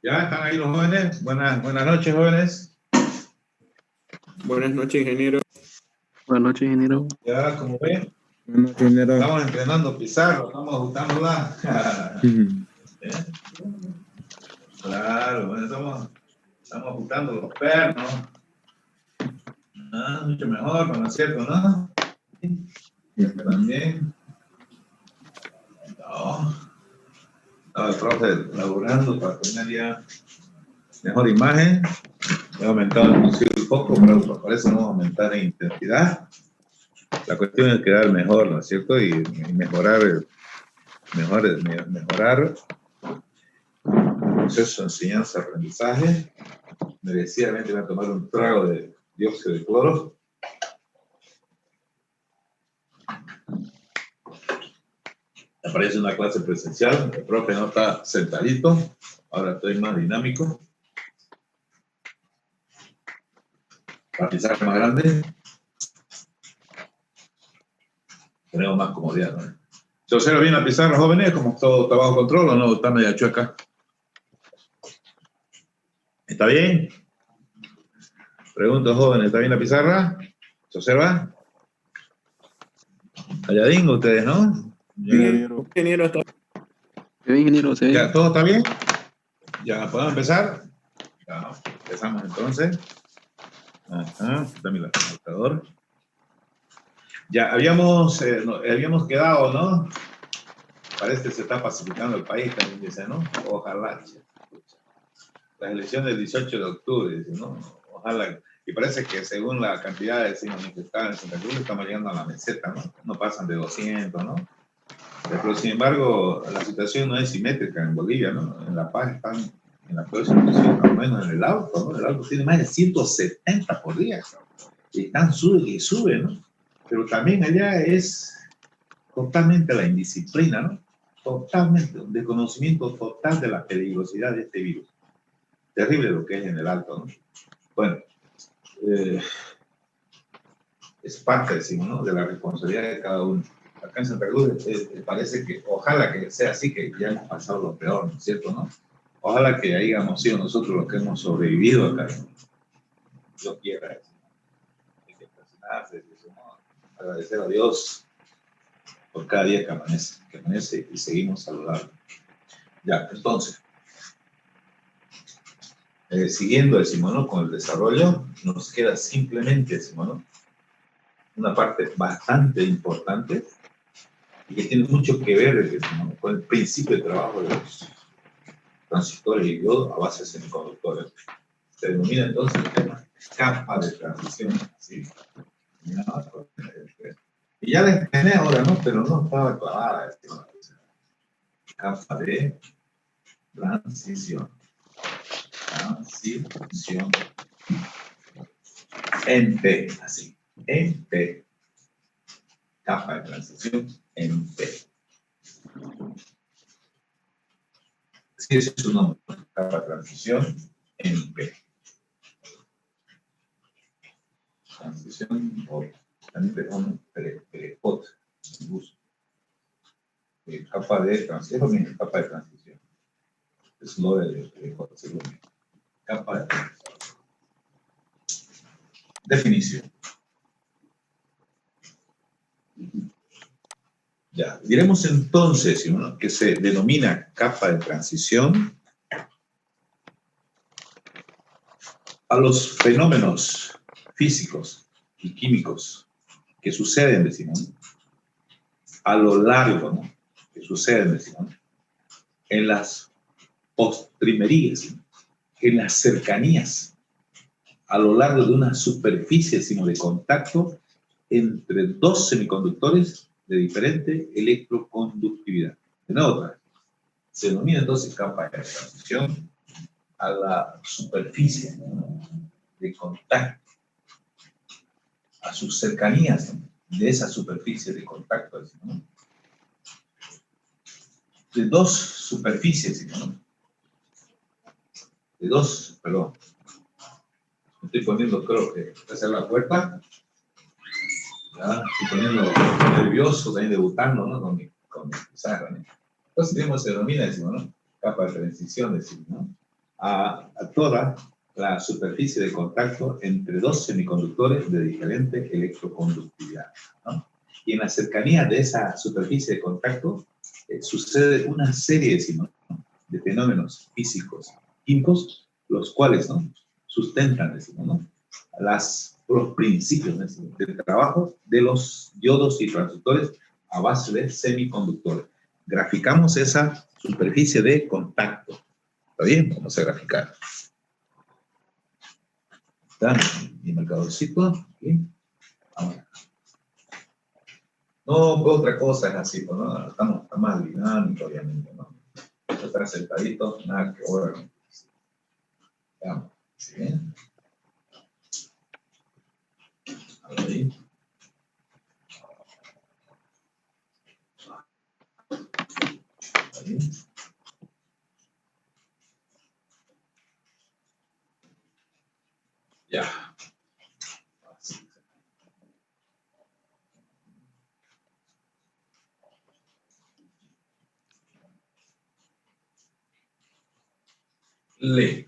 ¿Ya están ahí los jóvenes? Buenas noches, jóvenes. Buenas noches, ingeniero. Buenas noches, ingeniero. Ya, como ven, Buenas noches, ingeniero. estamos entrenando pizarro, estamos ajustándola. Claro, bueno, estamos ajustando los pernos. Mucho mejor, ¿no es cierto, no? También. No. Estaba el profe laburando para tener ya mejor imagen. He aumentado inclusive un poco, pero por eso no vamos a aumentar en intensidad. La cuestión es quedar mejor, ¿no es cierto? Y mejorar el proceso de enseñanza-aprendizaje. Merecidamente voy a tomar un trago de dióxido de cloro. Aparece una clase presencial, el profe no está sentadito, ahora estoy más dinámico. Para pizarra más grande, tenemos más comodidad, ¿no? ¿Se observa bien la pizarra, jóvenes? ¿Como todo está bajo control o no? Está media chueca. ¿Está bien? Pregunto, jóvenes, ¿está bien la pizarra? ¿Se observa? Calladín ustedes, ¿no? Ingeniero, está ¿Qué bien, ingeniero? ¿Se ve? ¿Ya todo está bien? ¿Ya podemos empezar? Ya, empezamos entonces. Ajá, está mi computador. Ya habíamos quedado, ¿no? Parece que se está pacificando el país, también dice, ¿no? Ojalá. Las elecciones del 18 de octubre, dice, ¿no? Ojalá. Y parece que según la cantidad de manifestantes en Santa Cruz, estamos llegando a la meseta, ¿no? No pasan de 200, ¿no? Pero sin embargo, la situación no es simétrica en Bolivia, ¿no? En La Paz están en la peor situación, al menos en el auto, ¿no? El auto tiene más de 170 por día. Y están sube y sube, ¿no? Pero también allá es totalmente la indisciplina, ¿no? Totalmente, un desconocimiento total de la peligrosidad de este virus. Terrible lo que es en el alto, ¿no? Bueno, es parte, decimos, ¿no? De la responsabilidad de cada uno. Acá en Santa Cruz parece que, ojalá que sea así, que ya hemos pasado lo peor, ¿no es cierto, no? Ojalá que hayamos sido nosotros los que hemos sobrevivido acá. Dios quiera eso. Hay que presionarse, agradecer a Dios por cada día que amanece y seguimos saludables. Ya, entonces, siguiendo, decimos, ¿no? Con el desarrollo, nos queda simplemente, decimos, ¿no? Una parte bastante importante y que tiene mucho que ver, decimos, con el principio de trabajo de los transistores y diodos a base de semiconductores. Se denomina entonces el tema capa de transición, ¿sí? Y ya la entendí ahora, ¿no? Pero no estaba clavada, decimos, capa de transición. Transición en P, así, en P. Capa de transición en P. Sí, ese es su nombre, capa de transición en P. Transición o también tenemos PREPOT, capa de transición, capa de transición. Es lo de PREPOT, según capa de transición. Definición. Ya, diremos entonces, ¿no?, que se denomina capa de transición a los fenómenos físicos y químicos que suceden, decimos, a lo largo, ¿no?, que suceden, decimos, en las postrimerías, en las cercanías, a lo largo de una superficie, sino de contacto entre dos semiconductores de diferente electroconductividad. De nuevo, otra vez, se denomina entonces capa de transición a la superficie, ¿no?, de contacto, a sus cercanías, ¿no?, de esa superficie de contacto, ¿no?, de dos superficies, ¿no?, de dos estoy poniendo, creo que esa es la puerta. Ya, estoy poniendo nervioso, también debutando, ¿no? Con mi pizarra, ¿no? Entonces tenemos, se denomina, decimos, ¿no? Capa de transición, decimos, ¿no? A toda la superficie de contacto entre dos semiconductores de diferente electroconductividad, ¿no? Y en la cercanía de esa superficie de contacto sucede una serie, decimos, ¿no? De fenómenos físicos, químicos, los cuales, ¿no? Sustentan, decimos, ¿no? Los principios del trabajo de los diodos y transistores a base de semiconductores. Graficamos esa superficie de contacto. ¿Está bien? Vamos a graficar. Está mi marcadorcito. Aquí. Vamos. No, otra cosa es así, ¿no? Está más dinámico, obviamente, ¿no? Está sentadito, nada que ver. Veamos. ¿Sí? Ahí. Ahí. Ya. Lee.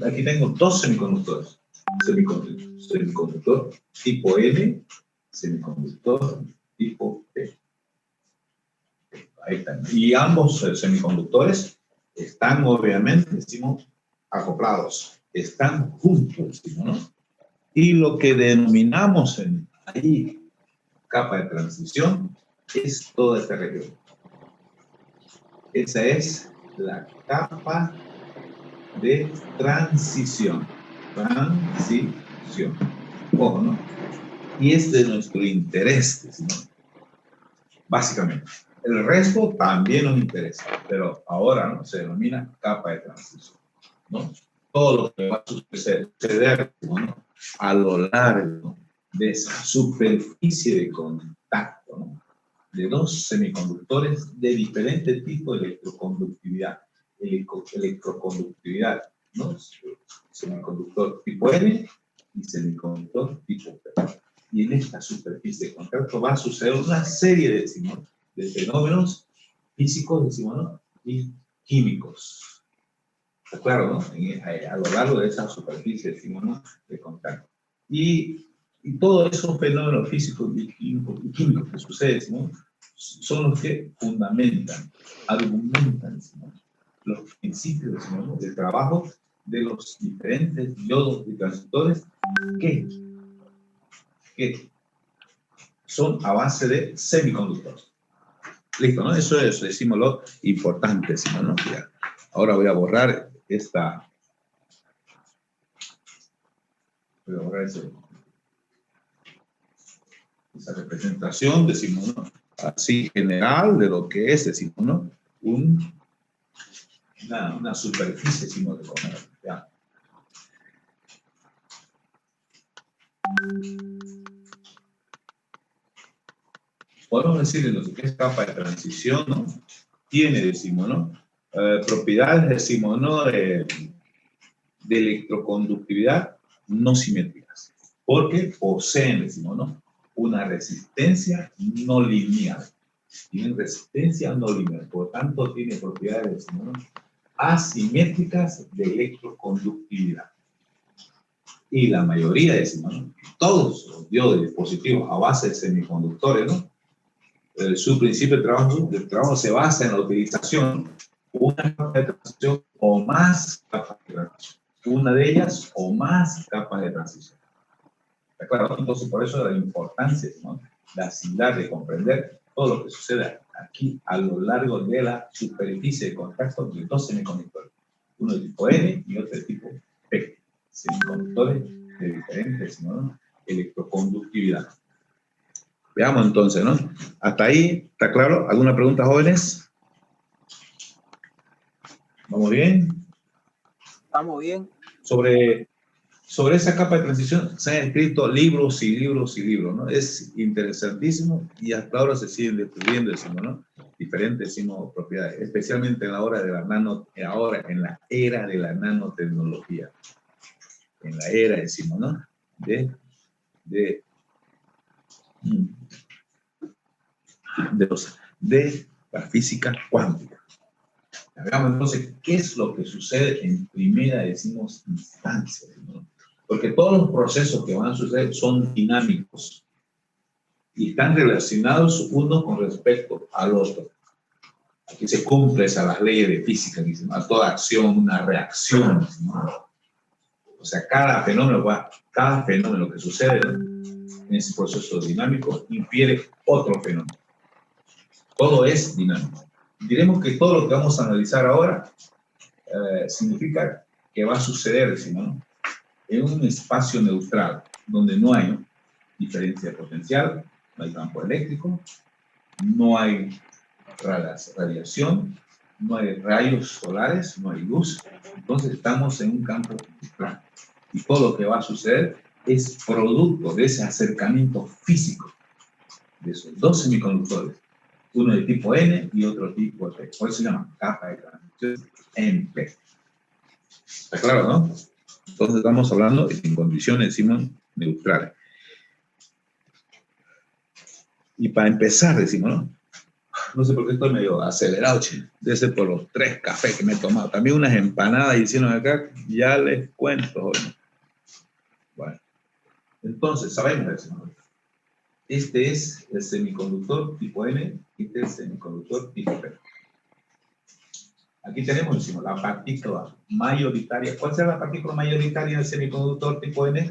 Aquí tengo dos semiconductores. Semiconductor tipo N, semiconductor tipo P. Ahí están. Y ambos semiconductores están, obviamente, decimos, acoplados. Están juntos, decimos, ¿no? Y lo que denominamos ahí capa de transición es toda esta región. Esa es la capa de transición. Transición. Ojo, ¿no? Y es de nuestro interés, decimos, básicamente. El resto también nos interesa, pero ahora, ¿no? Se denomina capa de transición, ¿no? Todo lo que va a suceder, ¿no? A lo largo de esa superficie de contacto, ¿no? De dos semiconductores de diferente tipo de electroconductividad. Electroconductividad, ¿no? Semiconductor tipo N y semiconductor tipo P. Y en esta superficie de contacto va a suceder una serie de fenómenos físicos, decimos, ¿no? Y químicos. Está claro, ¿no? A lo largo de esa superficie, decimos, ¿no? De contacto. Y todos esos fenómenos físicos y químicos que suceden, decimos, son los que fundamentan, argumentan, decimos, los principios, decimos, ¿no? Del trabajo de los diferentes diodos y transistores que son a base de semiconductores. Listo, ¿no? Eso es, decimos, lo importante, decimos, ¿no? Ya. Ahora voy a borrar esta. Voy a borrar esa representación, decimos, ¿no? Así general de lo que es, decimos, ¿no? Una superficie, decimos, de comer. Ya. Podemos decir en lo que es capa de transición, ¿no? Tiene, decimos, ¿no? Propiedades, decimos, ¿no? De electroconductividad no simétricas, porque poseen, decimos, ¿no? Una resistencia no lineal. Tienen resistencia no lineal, por lo tanto, tiene propiedades, decimos, ¿no? Asimétricas de electroconductividad. Y la mayoría, decimos, ¿no? Todos los diodos y dispositivos a base de semiconductores, ¿no? Su principio de trabajo se basa en la utilización de una capa de transición o más capas de transición. Una de ellas o más capas de transición. ¿Está claro? Entonces, por eso la importancia, ¿no? De asimilar, de comprender todo lo que sucede aquí a lo largo de la superficie de contacto de dos semiconductores. Uno de tipo N y otro de tipo P. Semiconductores de diferentes, ¿no? Electroconductividad. Veamos entonces, ¿no? Hasta ahí, ¿está claro? ¿Alguna pregunta, jóvenes? ¿Vamos bien? Estamos bien. Sobre sobre esa capa de transición se han escrito libros y libros y libros, ¿no? Es interesantísimo y hasta ahora se siguen descubriendo, decimos, ¿no? Diferentes, decimos, propiedades, especialmente en la hora de la ahora en la era de la nanotecnología. En la era, decimos, ¿no? De la física cuántica. Veamos entonces qué es lo que sucede en primera, decimos, instancia, ¿no? Porque todos los procesos que van a suceder son dinámicos y están relacionados uno con respecto al otro. Aquí se cumple las leyes de física, que a toda acción una reacción, ¿no? O sea, cada fenómeno que sucede en ese proceso dinámico infiere otro fenómeno. Todo es dinámico. Diremos que todo lo que vamos a analizar ahora significa que va a suceder, decimos, ¿no? En un espacio neutral, donde no hay diferencia de potencial, no hay campo eléctrico, no hay radiación, no hay rayos solares, no hay luz. Entonces estamos en un campo neutral. Y todo lo que va a suceder es producto de ese acercamiento físico de esos dos semiconductores, uno de tipo N y otro tipo P. Por eso se llama capa de transición NP. ¿Está claro, no? Entonces estamos hablando en condiciones, decimos, neutrales. Y para empezar, decimos, ¿no? No sé por qué estoy medio acelerado, che. Debe ser por los 3 cafés que me he tomado. También unas empanadas hicieron acá, ya les cuento. Bueno, entonces, sabemos, decimos, este es el semiconductor tipo N, este es el semiconductor tipo P. Aquí tenemos, decimos, la partícula mayoritaria. ¿Cuál será la partícula mayoritaria del semiconductor tipo N?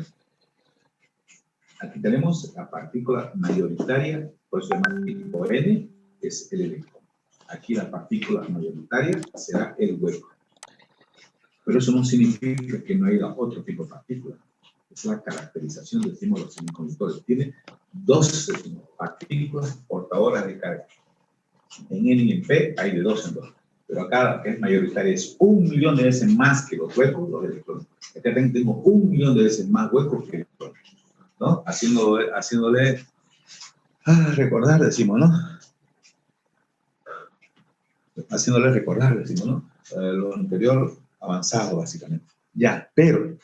Aquí tenemos la partícula mayoritaria, por eso el tipo N es el electrón. Aquí la partícula mayoritaria será el hueco. Pero eso no significa que no haya otro tipo de partícula. Es la caracterización, decimos, los semiconductores. Tiene 2 partículas portadoras de carga. En N y en P hay de 2 en 2. Pero acá la que es mayoritaria es 1.000.000 de veces más que los huecos, los electrones. Acá tengo 1.000.000 de veces más huecos que electrones, ¿no? Haciéndole recordar, decimos, ¿no? Haciéndole recordar, decimos, ¿no? Lo anterior avanzado, básicamente. Ya, pero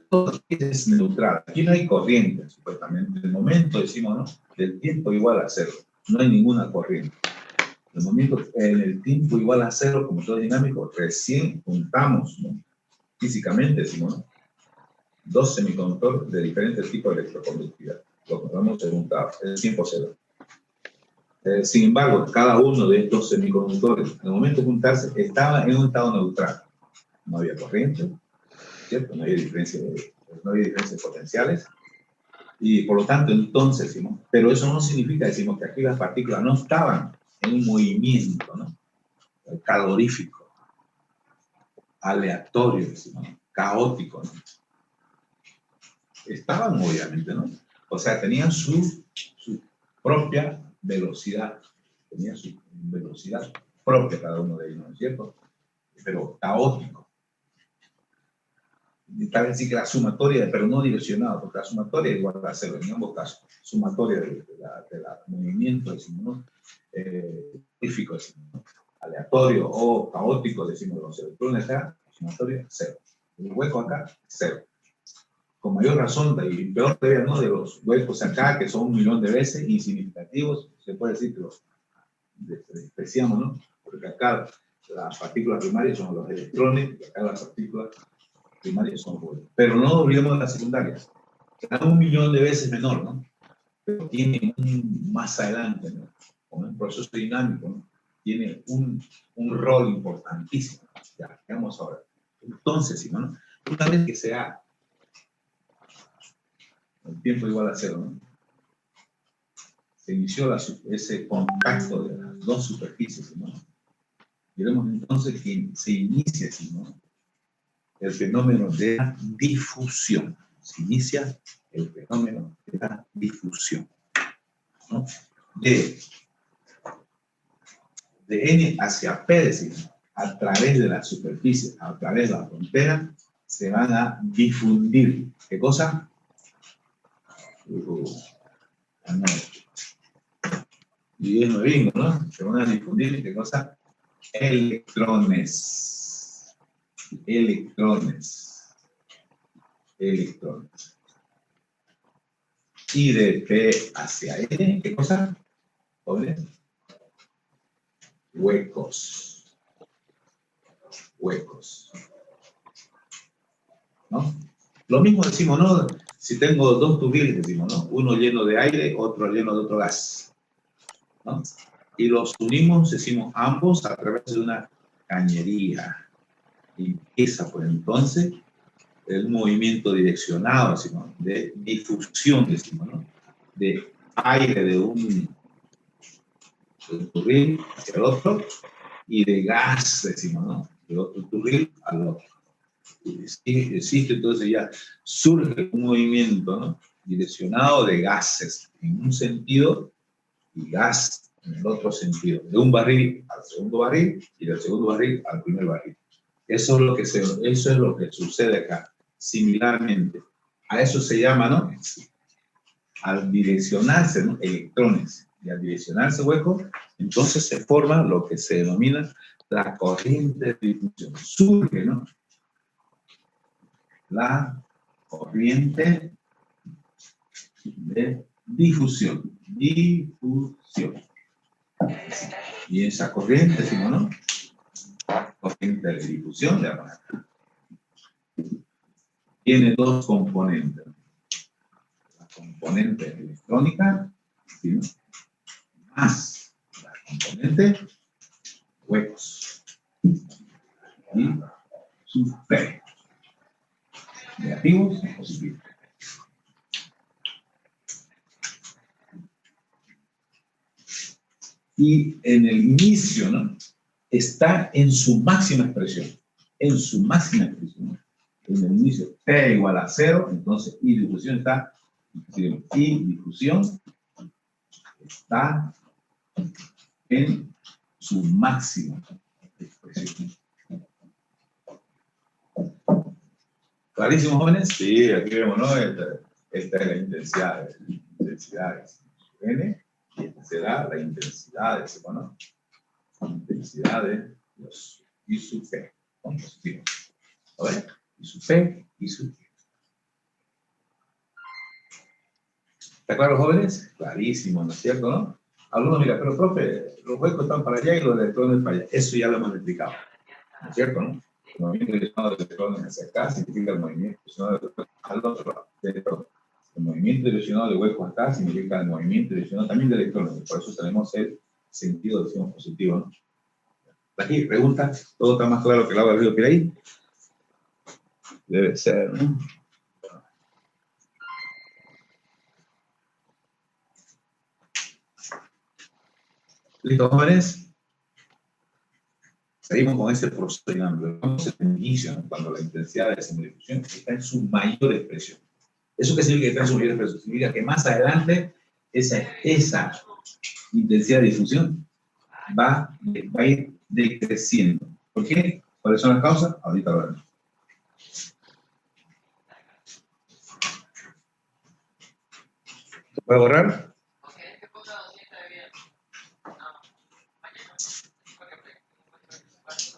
todo es neutral. Aquí no hay corriente, supuestamente. En el momento, decimos, ¿no? Del tiempo igual a 0. No hay ninguna corriente. En el tiempo igual a 0, como todo dinámico, recién juntamos, ¿no? Físicamente, decimos, ¿no? 2 semiconductores de diferentes tipos de electroconductividad. Lo que vamos a juntar es tiempo 0. Sin embargo, cada uno de estos semiconductores, en el momento de juntarse, estaba en un estado neutral. No había corriente, ¿cierto? No había diferencias potenciales. Y por lo tanto, entonces, decimos, pero eso no significa, decimos, que aquí las partículas no estaban en un movimiento, ¿no? Calorífico, aleatorio, decimos, ¿no? Caótico, ¿no? Estaban, obviamente, ¿no? O sea, tenían su propia velocidad. Tenía su velocidad propia cada uno de ellos, ¿no es cierto? Pero caótico. Y tal vez sí que la sumatoria, pero no direccionada, porque la sumatoria es igual a 0 en ambos casos. Sumatoria de la movimiento, decimos, ¿no? Científico, decimos, ¿no? Aleatorio o caótico, decimos, los electrones acá, sumatoria 0. El hueco acá, 0. Con mayor razón, y peor todavía, ¿no? De los huecos acá, que son 1.000.000 de veces insignificativos, se puede decir que los despreciamos, ¿no? Porque acá las partículas primarias son los electrones, y acá las partículas primarias son los huecos. Pero no olvidemos las secundarias. Serán 1.000.000 de veces menor, ¿no? Pero tiene más adelante, ¿no? Con un proceso dinámico, ¿no? Tiene un rol importantísimo. Ya, veamos ahora. Entonces, ¿no? Una vez que sea el tiempo igual a 0, ¿no? Se inició ese contacto de las 2 superficies, ¿no? Diremos entonces que se inicia así, ¿no? El fenómeno de la difusión. Se inicia el fenómeno de la difusión, ¿no? De N hacia P, decimos, a través de la superficie, a través de la frontera, se van a difundir. ¿Qué cosa? Y es nuevo, ¿no? Se van a difundir, ¿qué cosa? Electrones. Electrones. Electrones. Y de P hacia N, ¿qué cosa? ¿Jóvenes? Huecos. Huecos. ¿No? Lo mismo decimos, ¿no? Si tengo dos turbiles, decimos, ¿no? Uno lleno de aire, otro lleno de otro gas, ¿no? Y los unimos, decimos, ambos a través de una cañería. Y empieza, pues, entonces, el movimiento direccionado, decimos, de difusión, decimos, ¿no? De aire de un turbil hacia el otro y de gas, decimos, ¿no? De otro turbil al otro. Y existe, entonces ya surge un movimiento, ¿no? Direccionado de gases en un sentido y gas en el otro sentido, de un barril al segundo barril y del segundo barril al primer barril. Eso es lo que sucede acá, similarmente. A eso se llama, ¿no? Al direccionarse, ¿no? Electrones, y al direccionarse huecos, entonces se forma lo que se denomina la corriente de difusión. Surge, ¿no? La corriente de difusión. Difusión. Y esa corriente, decimos, ¿no? Corriente de difusión, le llamamos acá. Tiene dos componentes. La componente electrónica, ¿sí? Más la componente huecos. Y su P. Negativos y positivos. Y en el inicio, ¿no? Está en su máxima expresión. En su máxima expresión. En el inicio, P igual a 0, entonces I difusión está, I difusión está en su máxima expresión. ¿Clarísimo, jóvenes? Sí, aquí vemos, ¿no? Esta es la intensidad. Intensidad es N, y esta será la intensidad de ese, ¿no? Intensidad de los I sub P, con positivos. ¿A ver? I sub P, I sub P. ¿Está claro, jóvenes? Clarísimo, ¿no es cierto, no? Algunos, mira, pero profe, los huecos están para allá y los electrones para allá. Eso ya lo hemos explicado, ¿no es cierto, no? El movimiento direccionado de electrones hacia acá significa el movimiento direccionado de electrones al otro lado. El movimiento direccionado de huecos acá significa el movimiento direccionado también de electrones. Por eso tenemos el sentido, decimos, positivo, ¿no? Aquí, pregunta, ¿todo está más claro que el agua del río Piraí? Debe ser, ¿no? ¿Listo, jóvenes? Seguimos con ese proceso dinámico. Vamos al inicio, ¿no? Cuando la intensidad de esa difusión está en su mayor expresión. ¿Eso qué significa que está en su mayor expresión? Significa que más adelante esa intensidad de difusión va a ir decreciendo. ¿Por qué? ¿Cuáles son las causas? Ahorita lo veremos. ¿Se puede borrar?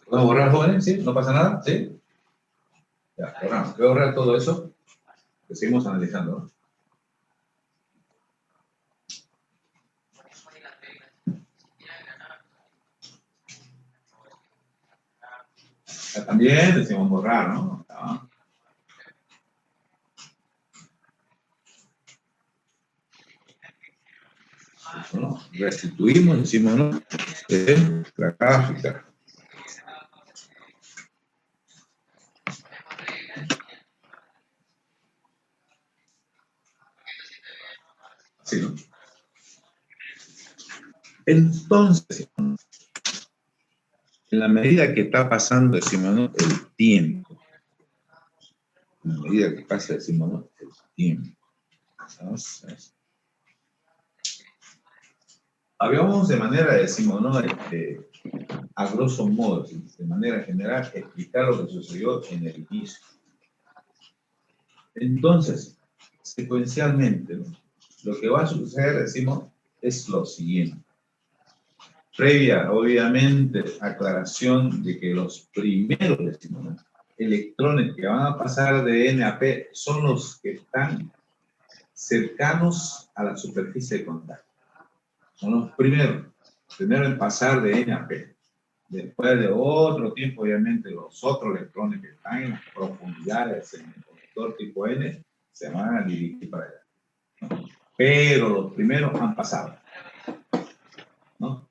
¿Podemos borrar, jóvenes? ¿Sí? ¿No pasa nada? ¿Sí? Ya, borramos. Voy a borrar todo eso que seguimos analizando, ¿no? Ya, también decimos borrar, ¿no? Ya. ¿No? Restituimos, decimos, ¿no? La gráfica. Así, ¿no? Entonces, en la medida que está pasando, decimos, ¿no? El tiempo. En la medida que pasa, decimos, ¿no? El tiempo. Entonces, habíamos de manera, decimos, ¿no? A grosso modo, de manera general, explicar lo que sucedió en el inicio. Entonces, secuencialmente, ¿no? Lo que va a suceder, decimos, es lo siguiente. Previa, obviamente, aclaración de que los primeros, decimos, ¿no?, electrones que van a pasar de N a P son los que están cercanos a la superficie de contacto. Son los primeros en pasar de N a P. Después de otro tiempo, obviamente, los otros electrones que están en las profundidades del semiconductor tipo N se van a dirigir para allá, ¿no? Pero los primeros han pasado, ¿no?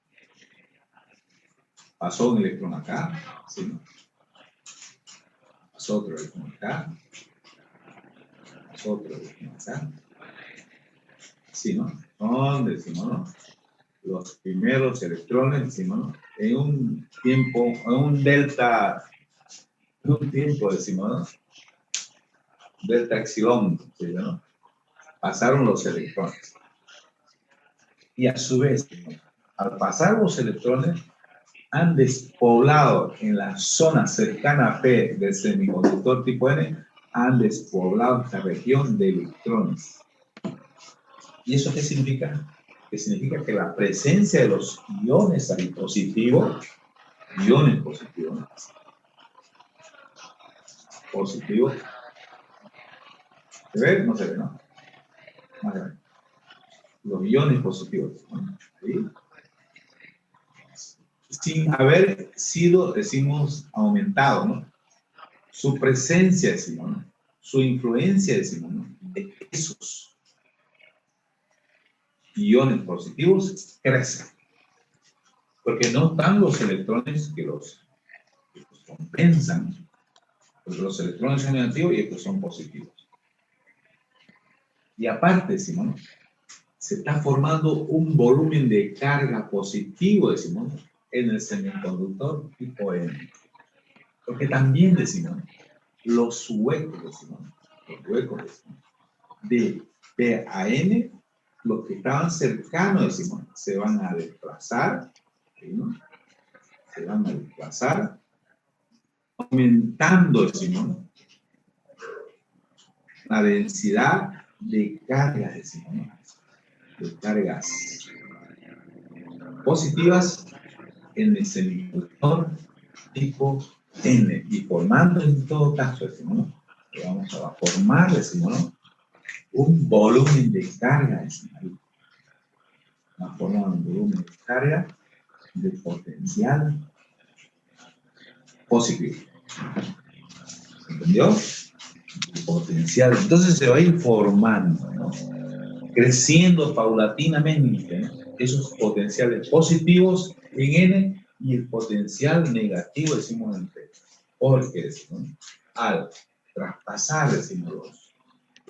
Pasó un electrón acá, ¿sí, no? Pasó otro electrón acá, pasó otro electrón acá, ¿sí, no? Son, decimos, ¿no?, los primeros electrones, decimos, ¿no?, en un tiempo, en un delta, decimos, ¿no?, delta epsilon, ¿sí, no?, pasaron los electrones. Y a su vez, al pasar los electrones, han despoblado en la zona cercana a P del semiconductor tipo N, han despoblado esta región de electrones. ¿Y eso qué significa? Que significa que la presencia de los iones ahí positivos, iones positivos, ¿no?, positivos, ¿se ve? No se ve, ¿no? Más grande. Los iones positivos, ¿no?, ¿sí?, sin haber sido, decimos, aumentado, ¿no?, su presencia, decimos, ¿no?, su influencia, decimos, ¿no?, de esos iones positivos crece. Porque no están los electrones que los compensan, porque los electrones son negativos y estos son positivos. Y aparte, decimos, ¿no?, se está formando un volumen de carga positivo, decimos, ¿no?, en el semiconductor tipo N. Porque también, decimos, ¿no?, los huecos, decimos, ¿no?, los huecos, decimos, de P a N, los que estaban cercanos, decimos, se van a desplazar, ¿sí, no?, se van a desplazar, aumentando, decimos, ¿no?, la densidad de cargas, decimos, ¿no?, de cargas positivas en el semiconductor tipo N, y formando en todo caso, decimos, ¿no?, que vamos a formar, decimos, ¿no?, un volumen de carga, decimos, ¿no?, va a formar un volumen de carga de potencial positivo. ¿Entendió? Potencial. Entonces se va a ir formando, ¿no?, creciendo paulatinamente, ¿no?, esos potenciales positivos en N y el potencial negativo, decimos, en P. Porque, decimos, ¿no?, al traspasar, decimos,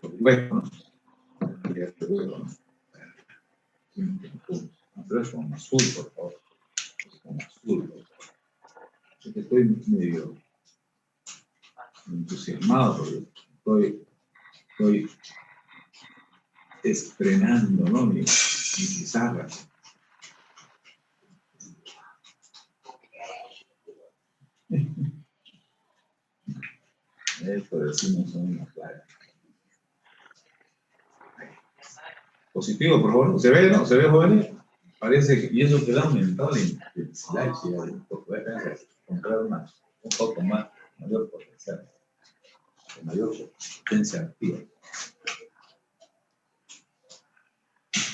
los huecos, ¿no?, pero es con azul, por favor. Es con azul, por favor. Estoy medio entusiasmado porque estoy estrenando, ¿no?, mi pizarra. Esto decimos en una plaga. Positivo, por favor. ¿Se ve, no? ¿Se ve, jóvenes? Parece que, y eso que da aumentado la intensidad, porque voy a encontrar un poco más, mayor potencial, mayor potencia activa.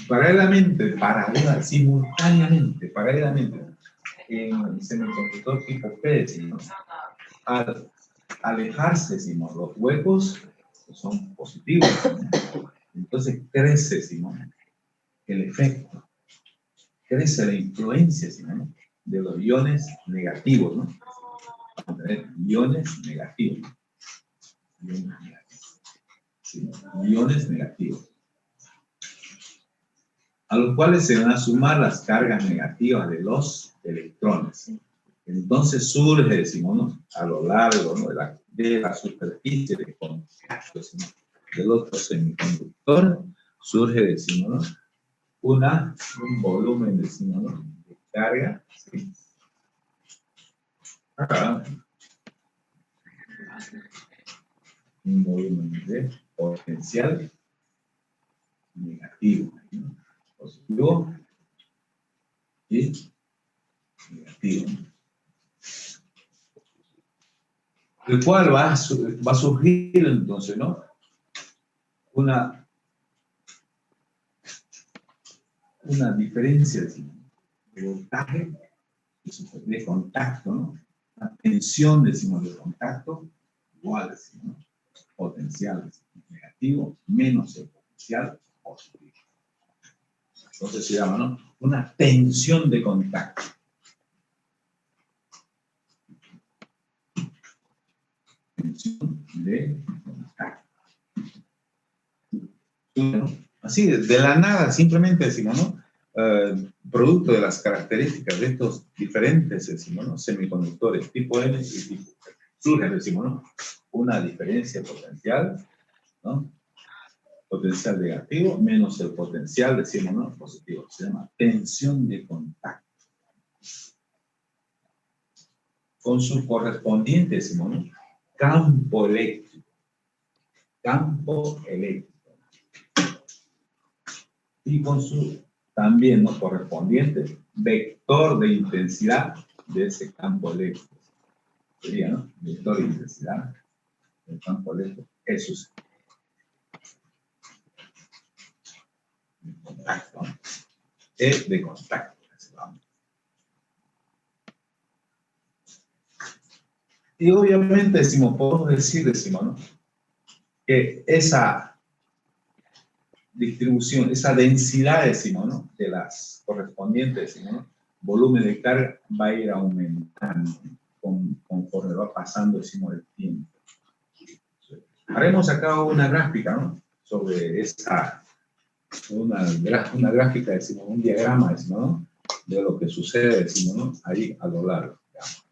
Paralelamente, simultáneamente, en el semiconductor tipo P, decimos, al alejarse, decimos, los huecos que son positivos, ¿no?, entonces crece, decimos, el efecto, crece la influencia, decimos, ¿no?, de los iones negativos, ¿no? Vamos a ver, iones negativos. Iones negativos. ¿Sí? Iones negativos. A los cuales se van a sumar las cargas negativas de los electrones. Entonces surge, decimos, ¿no?, a lo largo, ¿no?, de la superficie de contacto, decimos, del otro semiconductor, surge, decimos, ¿no?, un volumen, decimos, ¿no?, de carga, ¿sí?, acá, un volumen de potencial negativo, ¿no? Positivo y negativo. El cual va a surgir entonces, ¿no? Una diferencia de voltaje, de contacto, ¿no? Una tensión, decimos, de contacto, igual, decimos, ¿no? Potencial negativo menos el potencial positivo. Entonces se llama, ¿no? Una tensión de contacto. Tensión de contacto. Así, de la nada, simplemente decimos, ¿no? Producto de las características de estos diferentes, decimos, ¿no? Semiconductores tipo N y tipo P. Surge, decimos, ¿no? Una diferencia potencial, ¿no? Potencial negativo menos el potencial, decimos, ¿no? Positivo. Se llama tensión de contacto. Con su correspondiente, decimos, ¿no? Campo eléctrico. Campo eléctrico. Y con su también, ¿no? Correspondiente vector de intensidad de ese campo eléctrico. Sería, ¿no? Vector de intensidad del campo eléctrico. Eso es. Contacto, ¿no? Es de contacto. Y obviamente decimos, podemos decir, ¿no? Que esa distribución, esa densidad, decimos, ¿no? De las correspondientes, decimos, ¿no? Volumen de carga va a ir aumentando conforme va pasando, decimos, el tiempo. Haremos acá una gráfica, ¿no? Sobre esa, una gráfica, decimos, un diagrama, decimos, ¿no? De lo que sucede, decimos, ¿no? Ahí a lo largo, digamos,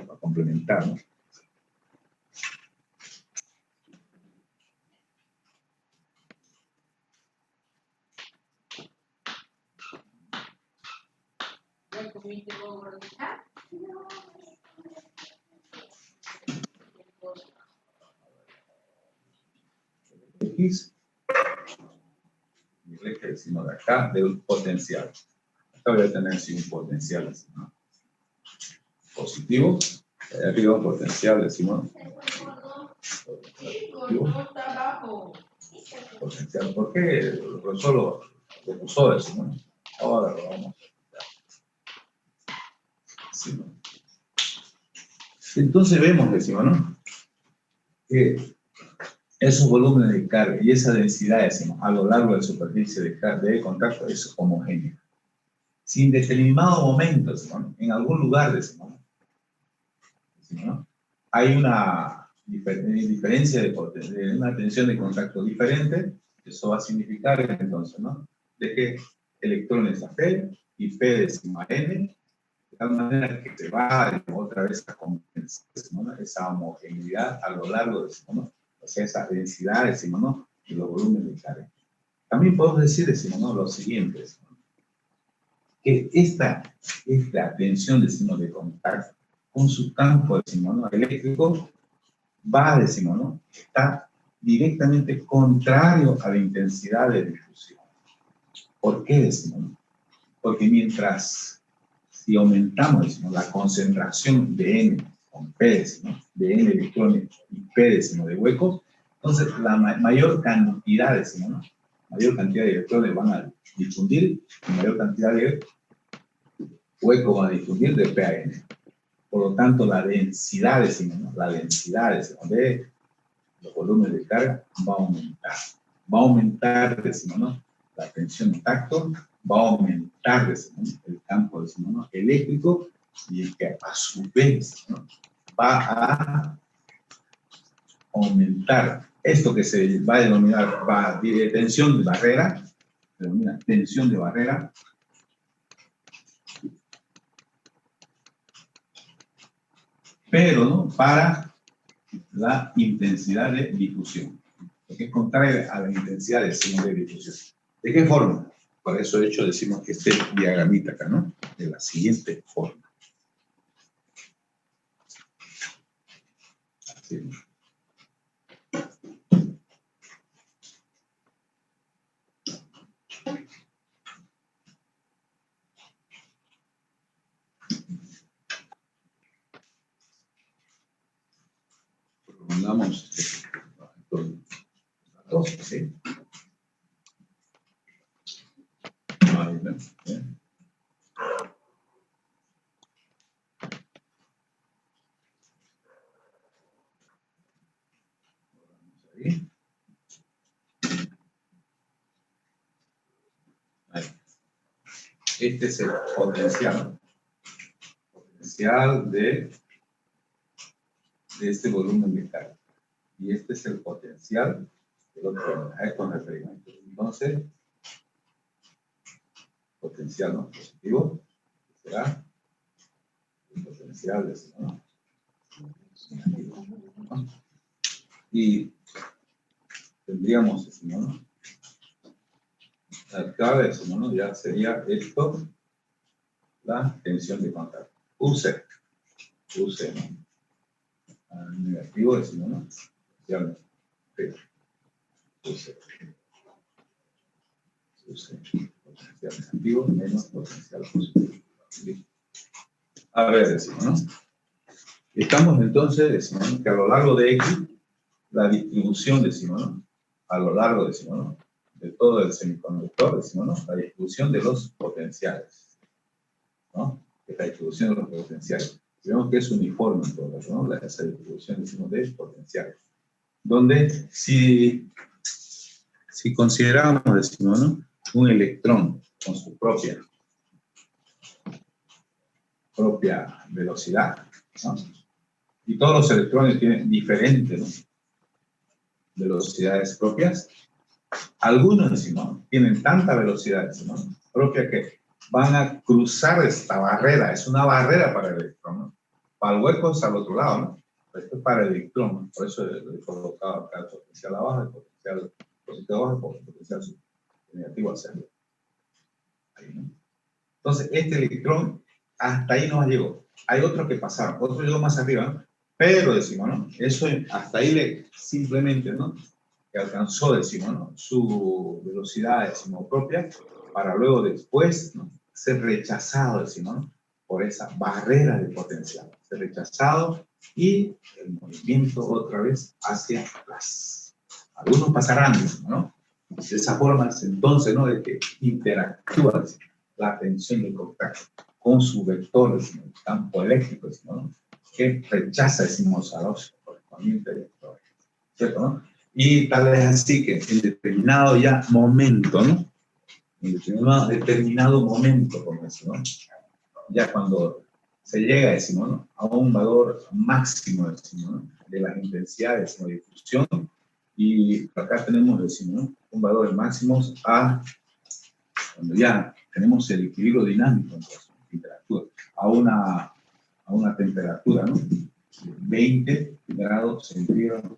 para complementar, ¿no? X, y el eje, decimos, de acá, del potencial. Acá voy a tener, así, un potencial, decimos, ¿no? Positivo, arriba un potencial, decimos, positivo. Potencial, ¿por qué? El profesor lo puso, decimos, ¿no? Ahora lo vamos a ver. Sí, ¿no? Entonces vemos, decimos, ¿no? Que esos volúmenes de carga y esa densidad, decimos, a lo largo de la superficie de contacto es homogénea. Si en determinado momento, decimos, ¿no? En algún lugar, decimos, ¿no? Hay una diferencia de una tensión de contacto diferente, eso va a significar entonces, ¿no? De que electrones a P y P decimos a N, de tal manera que se va otra vez a compensar, ¿no? Esa homogeneidad a lo largo, decimos, ¿no? O sea, esa densidad, decimos, ¿no? Y los volúmenes de carga. También podemos decir, decimos, ¿no? Lo siguiente, ¿no? Que esta tensión, decimos, de contacto con su campo, decimos, ¿no? Eléctrico, va, decimos, ¿no? Está directamente contrario a la intensidad de difusión. ¿Por qué, decimos, no? Porque mientras, si aumentamos, decimos, la concentración de N con P, decimos, de N electrones y P, decimos, de huecos, entonces la mayor cantidad, decimos, ¿no? Mayor cantidad de electrones van a difundir y mayor cantidad de huecos van a difundir de P a N. Por lo tanto, la densidad, decimos, ¿no? La densidad, decimos, de los volúmenes de carga va a aumentar. Va a aumentar, decimos, ¿no? La tensión de tacto, va a aumentar, decimos, ¿no? El campo, decimos, ¿no? Eléctrico, y que a su vez, ¿no? Va a aumentar esto que se va a denominar tensión de barrera, se denomina tensión de barrera, pero, ¿no? Para la intensidad de difusión, que es contraria a la intensidad de difusión. ¿De qué forma? Por eso, de hecho, decimos que este diagramita acá, ¿no? De la siguiente forma. Así. pongamos dos, ¿sí? Ahí, ¿no? Bien. Ahí. Ahí. Este es el potencial de este volumen de carga. Y este es el potencial del otro, a esto nos referimos. Entonces, potencial no positivo será el potencial de ese, ¿no? Y tendríamos ese, ¿no? La clave de ese, ¿no? Ya sería esto, la tensión de contacto. UC, ¿no? Negativo de ese, ¿no? Potencial potencial negativo menos potencial positivo. A ver, decimos, ¿no? Estamos entonces, decimos, ¿no? Que a lo largo de X, la distribución, decimos, ¿no? A lo largo, decimos, ¿no? De todo el semiconductor, decimos, ¿no? La distribución de los potenciales, ¿no? La distribución de los potenciales. Vemos que es uniforme en todo caso, ¿no? Esa distribución, decimos, de potenciales. Donde si consideramos, decimos, ¿no? Un electrón con su propia velocidad, ¿no? Y todos los electrones tienen diferentes, ¿no? Velocidades propias. Algunos, decimos, tienen tanta velocidad, decimos, propia que van a cruzar esta barrera. Es una barrera para el electrón, ¿no? Para el hueco es al otro lado, ¿no? Esto es para el electrón, ¿no? Por eso he colocado acá el potencial abajo, el potencial positivo abajo, el potencial negativo hacia arriba. Ahí, ¿no? Entonces, este electrón hasta ahí no llegó. Hay otro que pasaron, otro llegó más arriba, ¿no? Pero decimos, ¿no? Eso hasta ahí simplemente, ¿no? Que alcanzó, decimos, ¿no? Su velocidad, decimos, propia, para luego después, ¿no? Ser rechazado, decimos, ¿no? Por esa barrera de potencial. Ser rechazado y el movimiento otra vez hacia atrás. Algunos pasarán, ¿no? De esa forma, entonces, ¿no? De que interactúa la tensión de contacto con su vector, decimos, campo eléctrico, decimos, ¿no? Que rechaza, decimos, a los correspondientes vectores, ¿cierto, no? Y tal vez así que en determinado ya momento, ¿no? En determinado momento, como decimos, ya cuando se llega, decimos, ¿no? A un valor máximo, decimos, ¿no? De las intensidades, decimos, de difusión, y acá tenemos, decimos, ¿no? Un valor máximo a cuando ya tenemos el equilibrio dinámico, entonces, temperatura, a una temperatura, ¿no? 20 grados centígrados.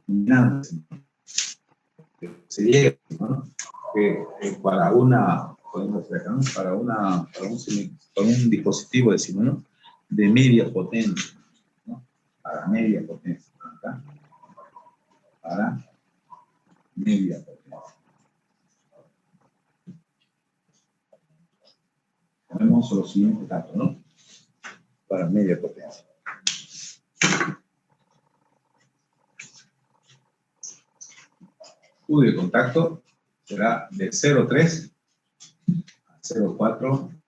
Se llega, ¿no? Que para una, podemos decir acá, ¿no? para un dispositivo, decimos, ¿no? De media potencia, ¿no? Para media potencia, ¿verdad? Para media potencia. Tenemos los siguientes datos, ¿no? Para media potencia. U de contacto será de 0,3 a 0,4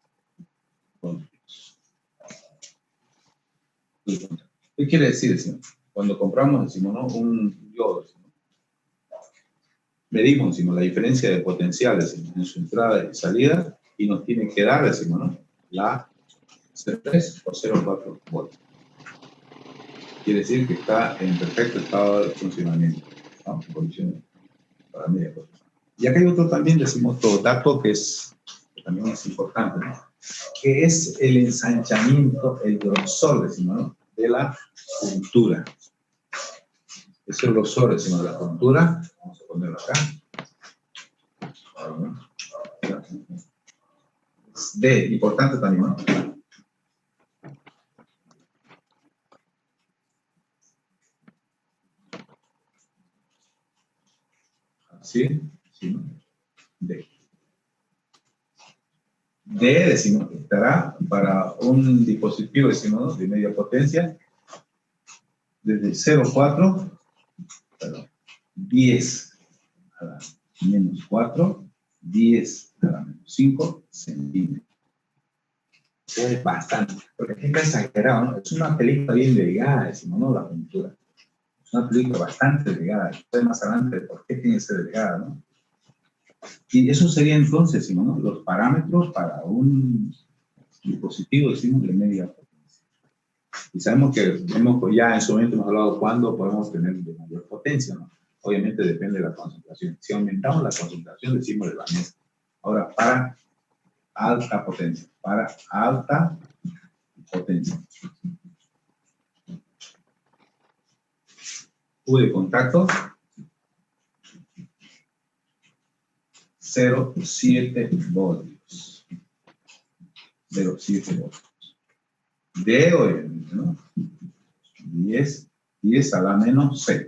voltios. ¿Qué quiere decir, decimos? Cuando compramos, decimos, ¿no? Un diodo, decimos, medimos, decimos, la diferencia de potenciales en su entrada y salida y nos tiene que dar, decimos, ¿no? La 0,3 o 0,4 voltios. Quiere decir que está en perfecto estado de funcionamiento, ¿no? Condiciones para media potencia. Y acá hay otro también, decimos, otro dato que también es importante, ¿no? Que es el ensanchamiento, el grosor, decimos, ¿no? De la juntura. Es el grosor, decimos, de la juntura. Vamos a ponerlo acá. Es D, importante también, ¿no? ¿Sí? ¿Sí, no? D. D, decimos, estará para un dispositivo, decimos, de media potencia, desde 0,4 perdón, 10 a la menos 4, 10 a la menos 5 centímetros. Es bastante, porque es exagerado, ¿no? Es una película bien delgada, decimos, ¿no? La pintura. Es una película bastante delgada. Después más adelante, ¿por qué tiene que ser delgada, no? Y eso sería entonces, decimos, ¿no? Los parámetros para un dispositivo, decimos, de media potencia. Y sabemos que ya en su momento hemos hablado cuándo podemos tener de mayor potencia, ¿no? Obviamente depende de la concentración. Si aumentamos la concentración, decimos de la mezcla. Ahora, para alta potencia, U de contacto, 0,7 voltios. 0,7 voltios. D, obviamente, ¿no? 10 a la menos 6.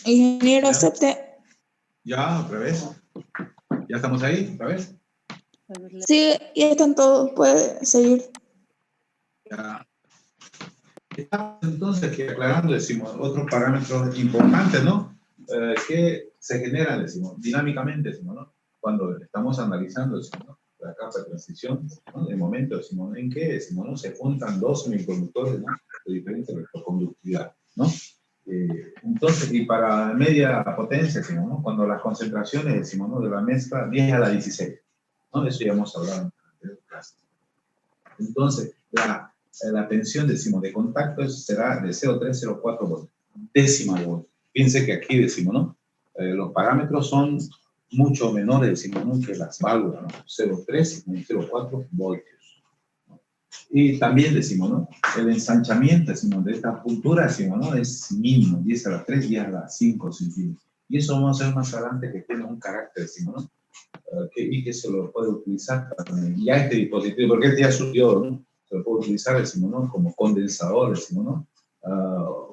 Ingeniero, acepte. Ya, otra vez. ¿Ya estamos ahí? ¿Otra vez? Sí, ya están todos, puede seguir. Ya. Estamos entonces aquí aclarando, decimos, otros parámetros importantes, ¿no? Que se generan, decimos, dinámicamente, decimos, ¿no? Cuando estamos analizando, decimos, ¿no? La capa de transición, ¿no? De momento, decimos, ¿en qué? Decimos, ¿no? Se juntan dos semiconductores, ¿no? De diferente electroconductividad, ¿no? Entonces, y para media potencia, decimos, ¿no? Cuando las concentraciones, decimos, ¿no? De la mezcla, 10 a la 16, ¿no? De eso ya hemos hablado en la clase. Entonces, la tensión, decimos, de contacto será de 0,304 voltios, décima voltios. Fíjense que aquí decimos, ¿no? Los parámetros son mucho menores, decimos, ¿no?, que las válvulas, ¿no? 0,3 y 0,4 voltios. Y también decimos, ¿no?, el ensanchamiento, decimos, de esta puntura, decimos, ¿no?, es mínimo, 10 a la 3, 10 a la 5 centímetros. Y eso vamos a ver más adelante, que tiene un carácter, decimos, ¿no?, y que se lo puede utilizar también. Ya este dispositivo, porque este ya surgió, ¿no?, se lo puede utilizar, decimos, ¿no?, como condensador, decimos, ¿no?,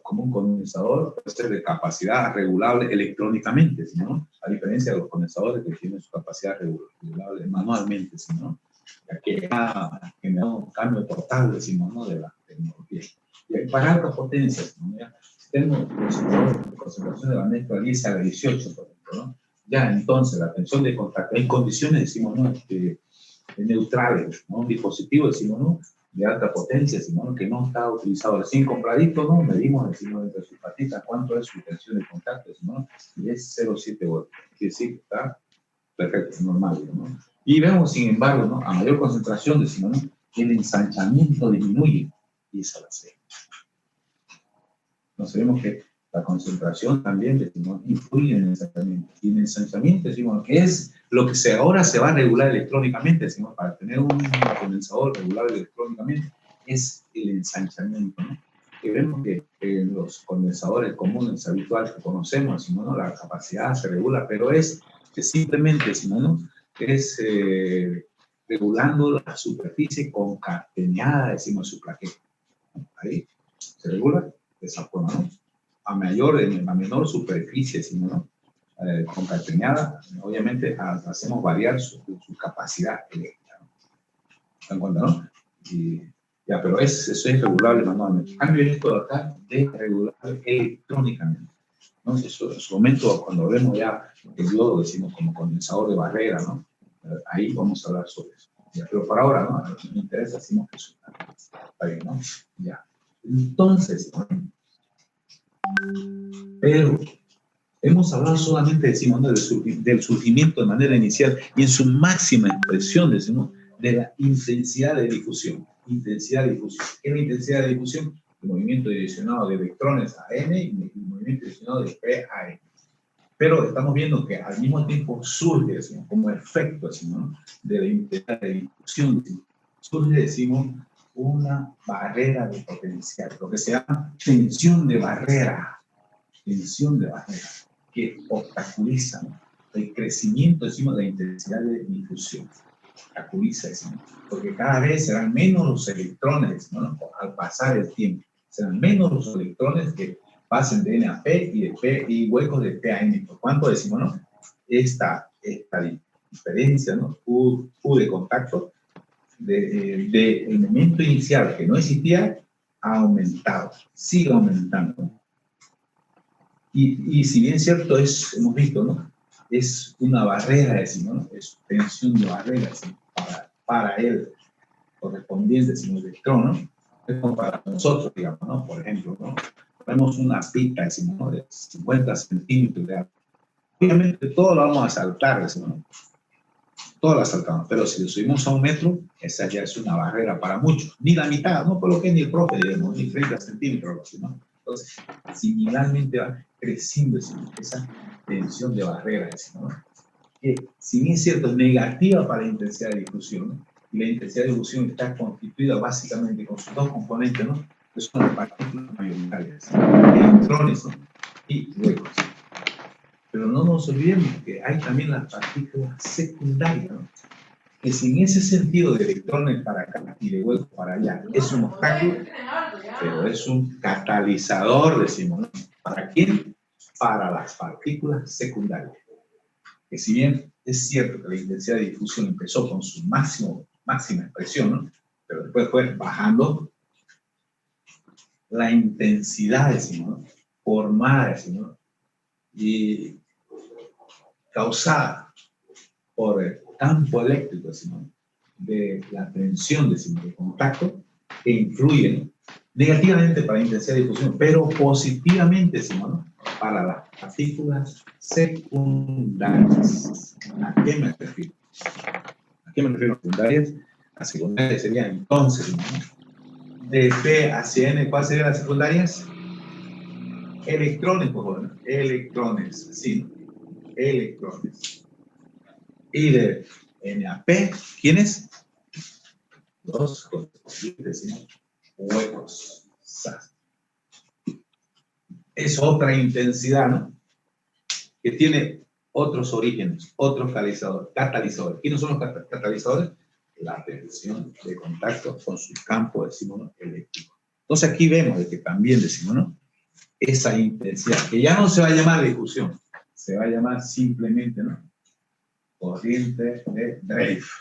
como un condensador, puede ser de capacidad regulable electrónicamente, ¿no?, a diferencia de los condensadores que tienen su capacidad regulable manualmente, ¿no?, ya que ha generado un cambio total, decimos, ¿no?, de la tecnología. Y para altas potencias, ¿no?, ya, si tenemos concentración de la mezcla 10 a la 18, por ejemplo, ¿no?, ya entonces la tensión de contacto en condiciones, decimos, ¿no?, neutrales, ¿no?, un dispositivo, decimos, ¿no?, de alta potencia, decimos, ¿no?, que no está utilizado recién compradito, ¿no?, medimos, decimos, entre sus patitas cuánto es su tensión de contacto, decimos, ¿no?, y es 0,7 voltios, quiere decir que está perfecto, normal, ¿no? Y vemos, sin embargo, ¿no?, a mayor concentración, decimos, ¿no?, el ensanchamiento disminuye, y esa la C. Nos vemos que la concentración también, decimos, influye en el ensanchamiento. Y el ensanchamiento, decimos, que es lo que ahora se va a regular electrónicamente, decimos, para tener un condensador regular electrónicamente, es el ensanchamiento, ¿no? Que vemos que los condensadores comunes, habituales que conocemos, decimos, ¿no?, la capacidad se regula, pero es que simplemente, decimos, ¿no?, es regulando la superficie concatenada, decimos, su plaqueta. Ahí se regula de esa forma, ¿no? A menor superficie, decimos, ¿no?, concatenada, obviamente hacemos variar su capacidad eléctrica, ¿no? ¿Se dan cuenta, no? Y, ya, pero eso es regulable manualmente. En cambio, esto de acá es regulable electrónicamente, ¿no? Eso, en su momento, cuando vemos ya el diodo, decimos, como condensador de barrera, ¿no? Ahí vamos a hablar sobre eso. Ya, pero por ahora, ¿no?, a lo que me interesa, decimos que eso está bien, ¿no? Ya. Entonces, pero hemos hablado solamente, decimos, ¿no?, del surgimiento de manera inicial y en su máxima expresión, decimos, de la intensidad de difusión. Intensidad de difusión. ¿Qué es la intensidad de difusión? El movimiento direccionado de electrones a N y el movimiento direccionado de P a N. Pero estamos viendo que al mismo tiempo surge, decimos, como efecto, decimos, ¿no?, de la intensidad de difusión, decimos, surge, decimos, una barrera de potencial, lo que se llama tensión de barrera, que obstaculiza, ¿no?, el crecimiento, decimos, de la intensidad de difusión. Obstaculiza, decimos, porque cada vez serán menos los electrones, decimos, ¿no?, al pasar el tiempo. Serán menos los electrones que pasen de N a P y de P y huecos de P a N. ¿Por cuánto, decimos, no? Esta diferencia, ¿no?, U de contacto del momento inicial que no existía, ha aumentado, sigue aumentando. Y si bien es cierto, hemos visto, ¿no?, es una barrera, decimos, ¿no?, es tensión de barrera, decimos, para el correspondiente, decimos, electrón, ¿no? Es como para nosotros, digamos, ¿no? Por ejemplo, ¿no?, ponemos una pita, decimos, ¿no?, de 50 centímetros de alto. Obviamente todo lo vamos a saltar, decimos, ¿no?, todo lo saltamos, pero si lo subimos a 1 metro, esa ya es una barrera para muchos. Ni la mitad, no coloqué ni el profe, digamos, ni 30 centímetros, ¿no? Entonces, similarmente va creciendo, decimos, esa tensión de barrera, decimos, ¿no?, que si bien es cierto, es negativa para la intensidad de difusión, ¿no?, y la intensidad de difusión está constituida básicamente con sus dos componentes, ¿no?, que son las partículas mayoritarias, electrones, ¿no?, y huecos. Pero no nos olvidemos que hay también las partículas secundarias, ¿no?, que si en ese sentido de electrones para acá y de huecos para allá es un obstáculo, pero es un catalizador, decimos, ¿no? ¿Para quién? Para las partículas secundarias. Que si bien es cierto que la intensidad de difusión empezó con su máxima expresión, ¿no?, pero después fue bajando, la intensidad, decimos, ¿no?, formada, decimos, ¿no?, y causada por el campo eléctrico, decimos, ¿no?, de la tensión, decimos, de contacto, que influye negativamente para la intensidad de difusión, pero positivamente, decimos, ¿no?, para las partículas secundarias. ¿A qué me refiero? ¿A qué me refiero a secundarias? Las secundarias serían entonces, ¿no?, de P hacia N, ¿cuáles serían las secundarias? Electrones, por favor. Electrones, sí, electrones. Y de NAP, ¿quiénes? Los correspondientes, ¿sí? Huecos. Es otra intensidad, ¿no? Que tiene otros orígenes, otros catalizadores. ¿Quiénes son los catalizadores? La tensión de contacto con su campo, decimos, ¿no? Eléctrico. Entonces aquí vemos de que también decimos, ¿no? Esa intensidad, que ya no se va a llamar difusión, se va a llamar simplemente, ¿no? Corriente de Dreyfus.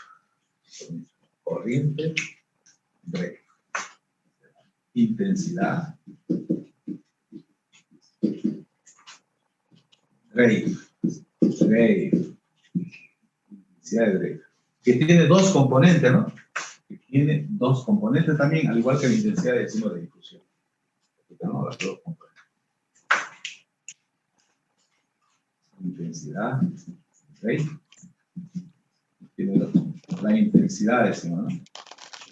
Corriente Dreyfus. Intensidad Dreyfus. Intensidad de Dreyfus. Que tiene dos componentes, ¿no? Que tiene dos componentes también, al igual que la intensidad decimos de difusión. ¿No? Las dos componentes. Intensidad Dreyfus. Tiene la intensidad decimos, ¿no?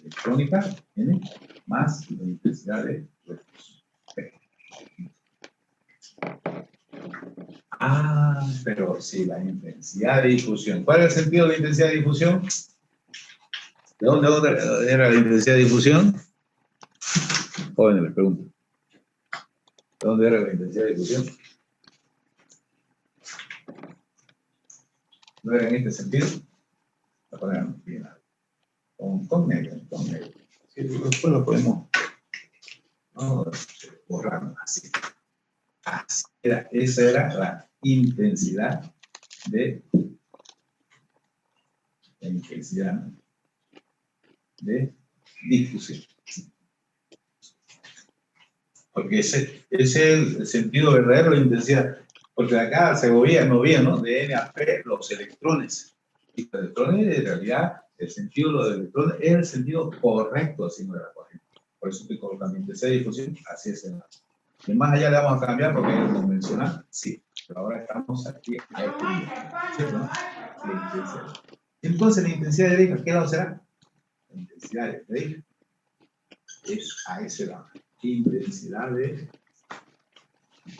Electrónica, N, más la intensidad de Dreyfus. Ah, pero sí, la intensidad de difusión. ¿Cuál es el sentido de la intensidad de difusión? ¿De dónde era la intensidad de difusión? Jóvenes, les pregunto. ¿De dónde era la intensidad de difusión? ¿No era en este sentido? La ponemos bien. Con negro. Sí, después lo podemos, ¿no? Borrar así. Esa era la intensidad de difusión. Porque ese es el sentido verdadero de la intensidad. Porque acá se movía, ¿no? De N a P los electrones. Y los electrones, en realidad, el sentido de los electrones es el sentido correcto, así de la corriente. Por eso estoy colocando intensidad de difusión, así es el. Y más allá le vamos a cambiar porque es convencional, sí. Pero ahora estamos aquí a este nivel, ¿cierto? La intensidad. Entonces, la intensidad de Dreyfus, ¿qué lado será? La intensidad de Dreyfus es a ese lado. Intensidad de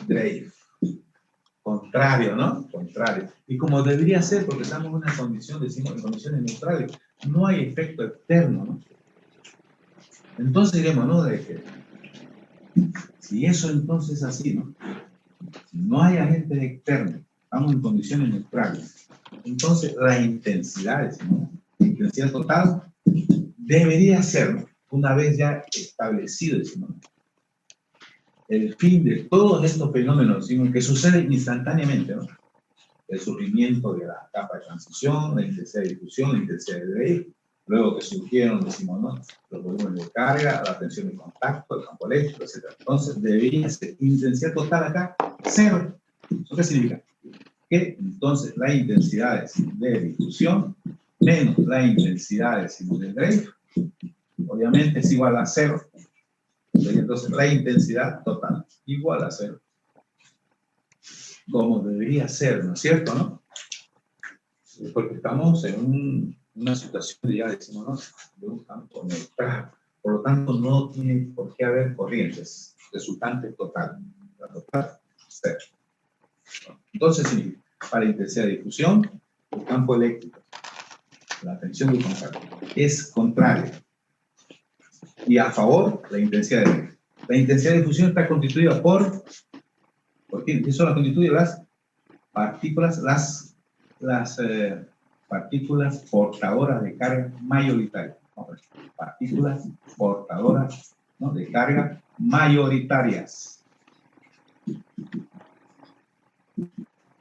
Dreyfus. Contrario, ¿no? Contrario. Y como debería ser, porque estamos en una condición, decimos, en condiciones neutrales, no hay efecto externo, ¿no? Entonces diremos, ¿no? De que si eso entonces es así, ¿no? Si no hay agentes externos, estamos en condiciones neutrales, entonces la intensidad, decimos, la intensidad total, debería ser, ¿no? Una vez ya establecido, decimos, el fin de todos estos fenómenos, decimos, que suceden instantáneamente, ¿no? El surgimiento de la capa de transición, la intensidad de difusión, la intensidad de Dreyfus, luego que surgieron, decimos, ¿no? Los volúmenes de carga, la tensión de contacto, el campo eléctrico, etc. Entonces, debería ser intensidad total acá, cero. ¿Eso qué significa? Que entonces la intensidad de difusión menos la intensidad de Dreyfus, obviamente es igual a cero. Entonces, la intensidad total igual a cero. Como debería ser, ¿no es cierto, no? Porque estamos en una situación, ya decimos, ¿no? De un campo neutral. Por lo tanto, no tiene por qué haber corrientes. Resultante total. La total, cero. Entonces, sí, para intensidad de difusión, el campo eléctrico, la tensión de contacto, es contrario. Y a favor, la intensidad de Dreyfus. La intensidad de difusión está constituida por ¿qué son las constituyen? Las partículas, las partículas portadoras de carga mayoritaria. Partículas portadoras, ¿no? De carga mayoritarias.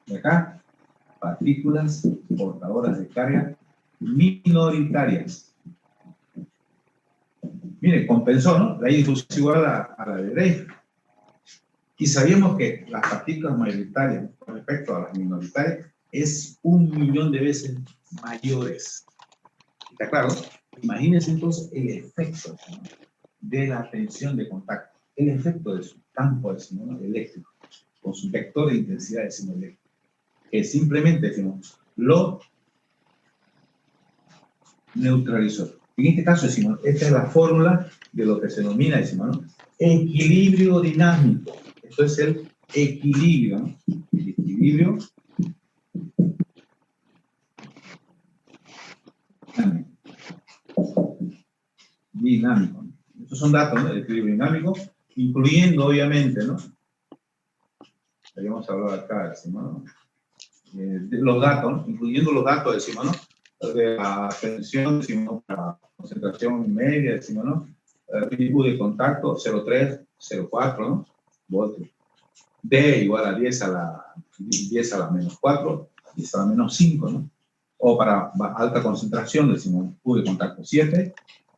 De acá, partículas portadoras de carga minoritarias. Mire, compensó, ¿no? La difusión es igual a la de Dreyfus. Y sabíamos que las partículas mayoritarias con respecto a las minoritarias es 1.000.000 de veces mayores. ¿Está claro? Imagínense entonces el efecto, ¿no? De la tensión de contacto, el efecto de su campo, decimos, ¿no? Eléctrico, con su vector de intensidad, decimos, eléctrico, que simplemente, decimos, lo neutralizó. En este caso, decimos, esta es la fórmula de lo que se denomina, decimos, ¿no? Equilibrio dinámico. Esto es el equilibrio, ¿no? El equilibrio dinámico, ¿no? Estos son datos, ¿no? Del equilibrio dinámico, incluyendo, obviamente, ¿no? Habíamos hablado acá, decimos, ¿no? De los datos, ¿no? Incluyendo los datos, decimos, ¿no? De la tensión, decimos, la concentración media, decimos, ¿no? Tipo de contacto 0,3, 0,4, ¿no? Voltios. D igual a 10 a la menos 4, 10 a la menos 5, ¿no? O para alta concentración, decimos, Q de contacto 7,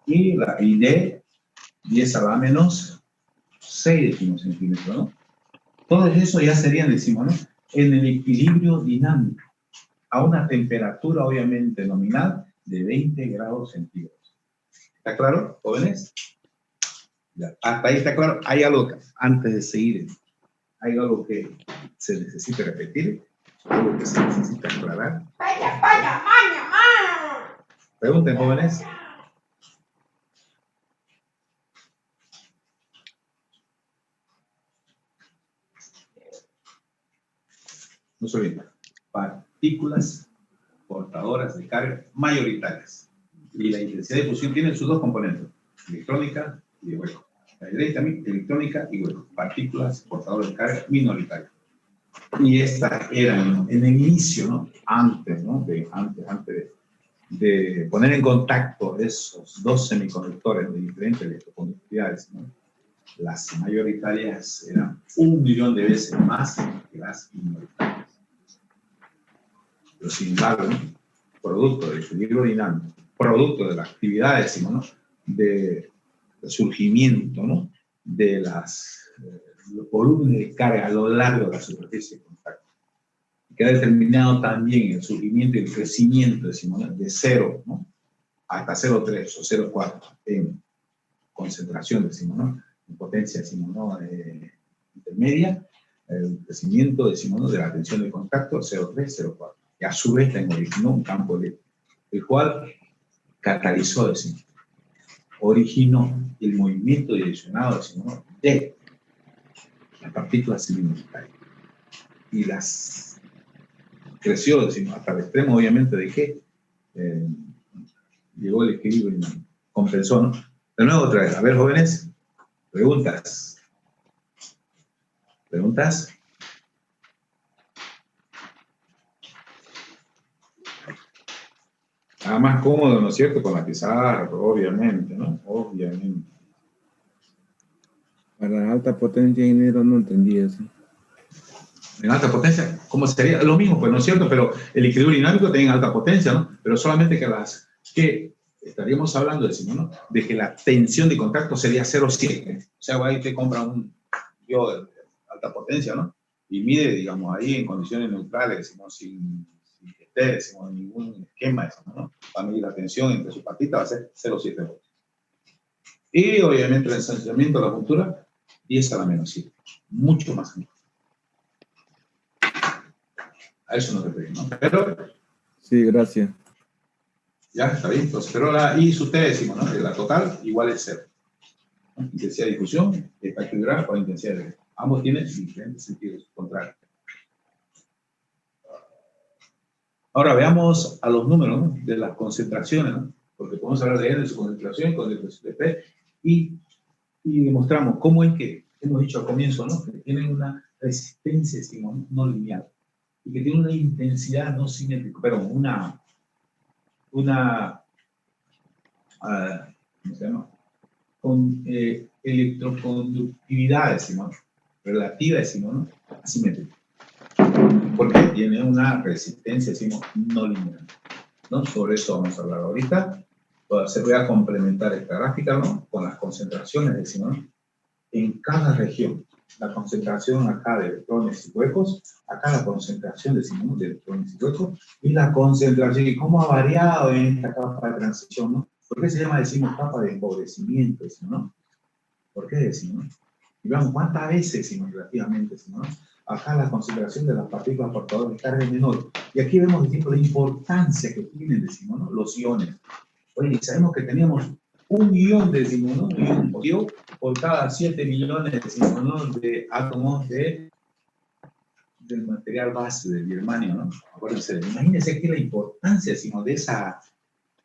y D 10 a la menos 6, decimos, centímetros, ¿no? Todo eso ya serían, decimos, ¿no? En el equilibrio dinámico, a una temperatura, obviamente, nominal de 20 grados centígrados. ¿Está claro, jóvenes? Ya. Hasta ahí está claro. Hay algo, antes de seguir, hay algo que se necesita repetir, algo que se necesita aclarar. Pregunten, jóvenes. No se olviden. Partículas portadoras de carga mayoritarias. Y la intensidad de fusión tiene sus dos componentes, electrónica y de hueco. La directamente electrónica y hueco. Partículas portadoras de carga minoritarias. Y estas eran en el inicio, ¿no? Antes, ¿no? Antes de poner en contacto esos dos semiconductores de diferentes electroconductividades, ¿no? Las mayoritarias eran 1.000.000 de veces más que las minoritarias. Pero sin embargo, ¿no? Producto del equilibrio dinámico, producto de la actividad, decimos, ¿no? De surgimiento, ¿no? De los volúmenes de carga a lo largo de la superficie de contacto. Que ha determinado también el surgimiento y el crecimiento, decimos, ¿no? De 0, ¿no? Hasta 0,3 o 0,4 en concentración, decimos, ¿no? En potencia, decimos, ¿no? Intermedia, el crecimiento, decimos, ¿no? De la tensión de contacto, 0,3, 0,4. Y a su vez originó un campo eléctrico, el cual catalizó, decimos, originó el movimiento direccionado, decimos, ¿no? De las partículas minoritarias. Y las creció, decimos, hasta el extremo, obviamente, de que llegó el equilibrio y compensó, ¿no? De nuevo, otra vez. A ver, jóvenes, preguntas. ¿Preguntas? Nada más cómodo, ¿no es cierto? Con la pizarra, obviamente, ¿no? Obviamente. Para alta potencia, ingeniero, no entendí eso. En alta potencia, ¿cómo sería? Lo mismo, pues, ¿no es cierto? Pero el equilibrio dinámico tiene alta potencia, ¿no? Pero solamente que estaríamos hablando, decimos, ¿no? De que la tensión de contacto sería 0,7. O sea, ahí te compra un yo de alta potencia, ¿no? Y mide, digamos, ahí en condiciones neutrales, decimos, sin que esté, decimos, ningún esquema, decimos, ¿no? Va a medir la tensión entre sus patitas, va a ser 0,7 voltios. Y, obviamente, el ensanchamiento de la juntura, 10 a la menos 7. Mucho más amplio. A eso nos referimos, ¿no? Pero, sí, gracias. ya, está bien. Entonces, pero la I sub T, decimos, ¿no? La total igual es 0. Intensidad de difusión está equilibrada por la intensidad de viento. Ambos tienen diferentes sentidos contrarios. Ahora veamos a los números, ¿no? De las concentraciones, ¿no? Porque podemos hablar de N, de su concentración de P, y demostramos cómo es que, hemos dicho al comienzo, ¿no? Que tienen una resistencia, decimos, no lineal. Y que tiene una intensidad no simétrica, pero una ¿cómo se llama? Con electroconductividad, decimos, relativa, decimos, ¿no? Asimétrica. Porque tiene una resistencia, decimos, no lineal, ¿no? Sobre eso vamos a hablar ahorita. Se voy a complementar esta gráfica, ¿no? Con las concentraciones, decimos, ¿no? En cada región. La concentración acá de electrones y huecos, acá la concentración, decimos, de electrones y huecos, y la concentración, y cómo ha variado en esta capa de transición, ¿no? ¿Por qué se llama, decimos, capa de empobrecimiento, decimos, ¿no? ¿Por qué decimos? Y veamos cuántas veces, decimos, relativamente, decimos, ¿no? Acá la concentración de las partículas portadoras de carga es menor. Y aquí vemos, decimos, la importancia que tienen, decimos, ¿no? Los iones. Oye, sabemos que teníamos 1 ion, decimos, ¿no? Un ion por cada 7 millones, decimos, ¿no? De átomos del material base del germanio, ¿no? Acuérdense, imagínense aquí la importancia, decimos, de esa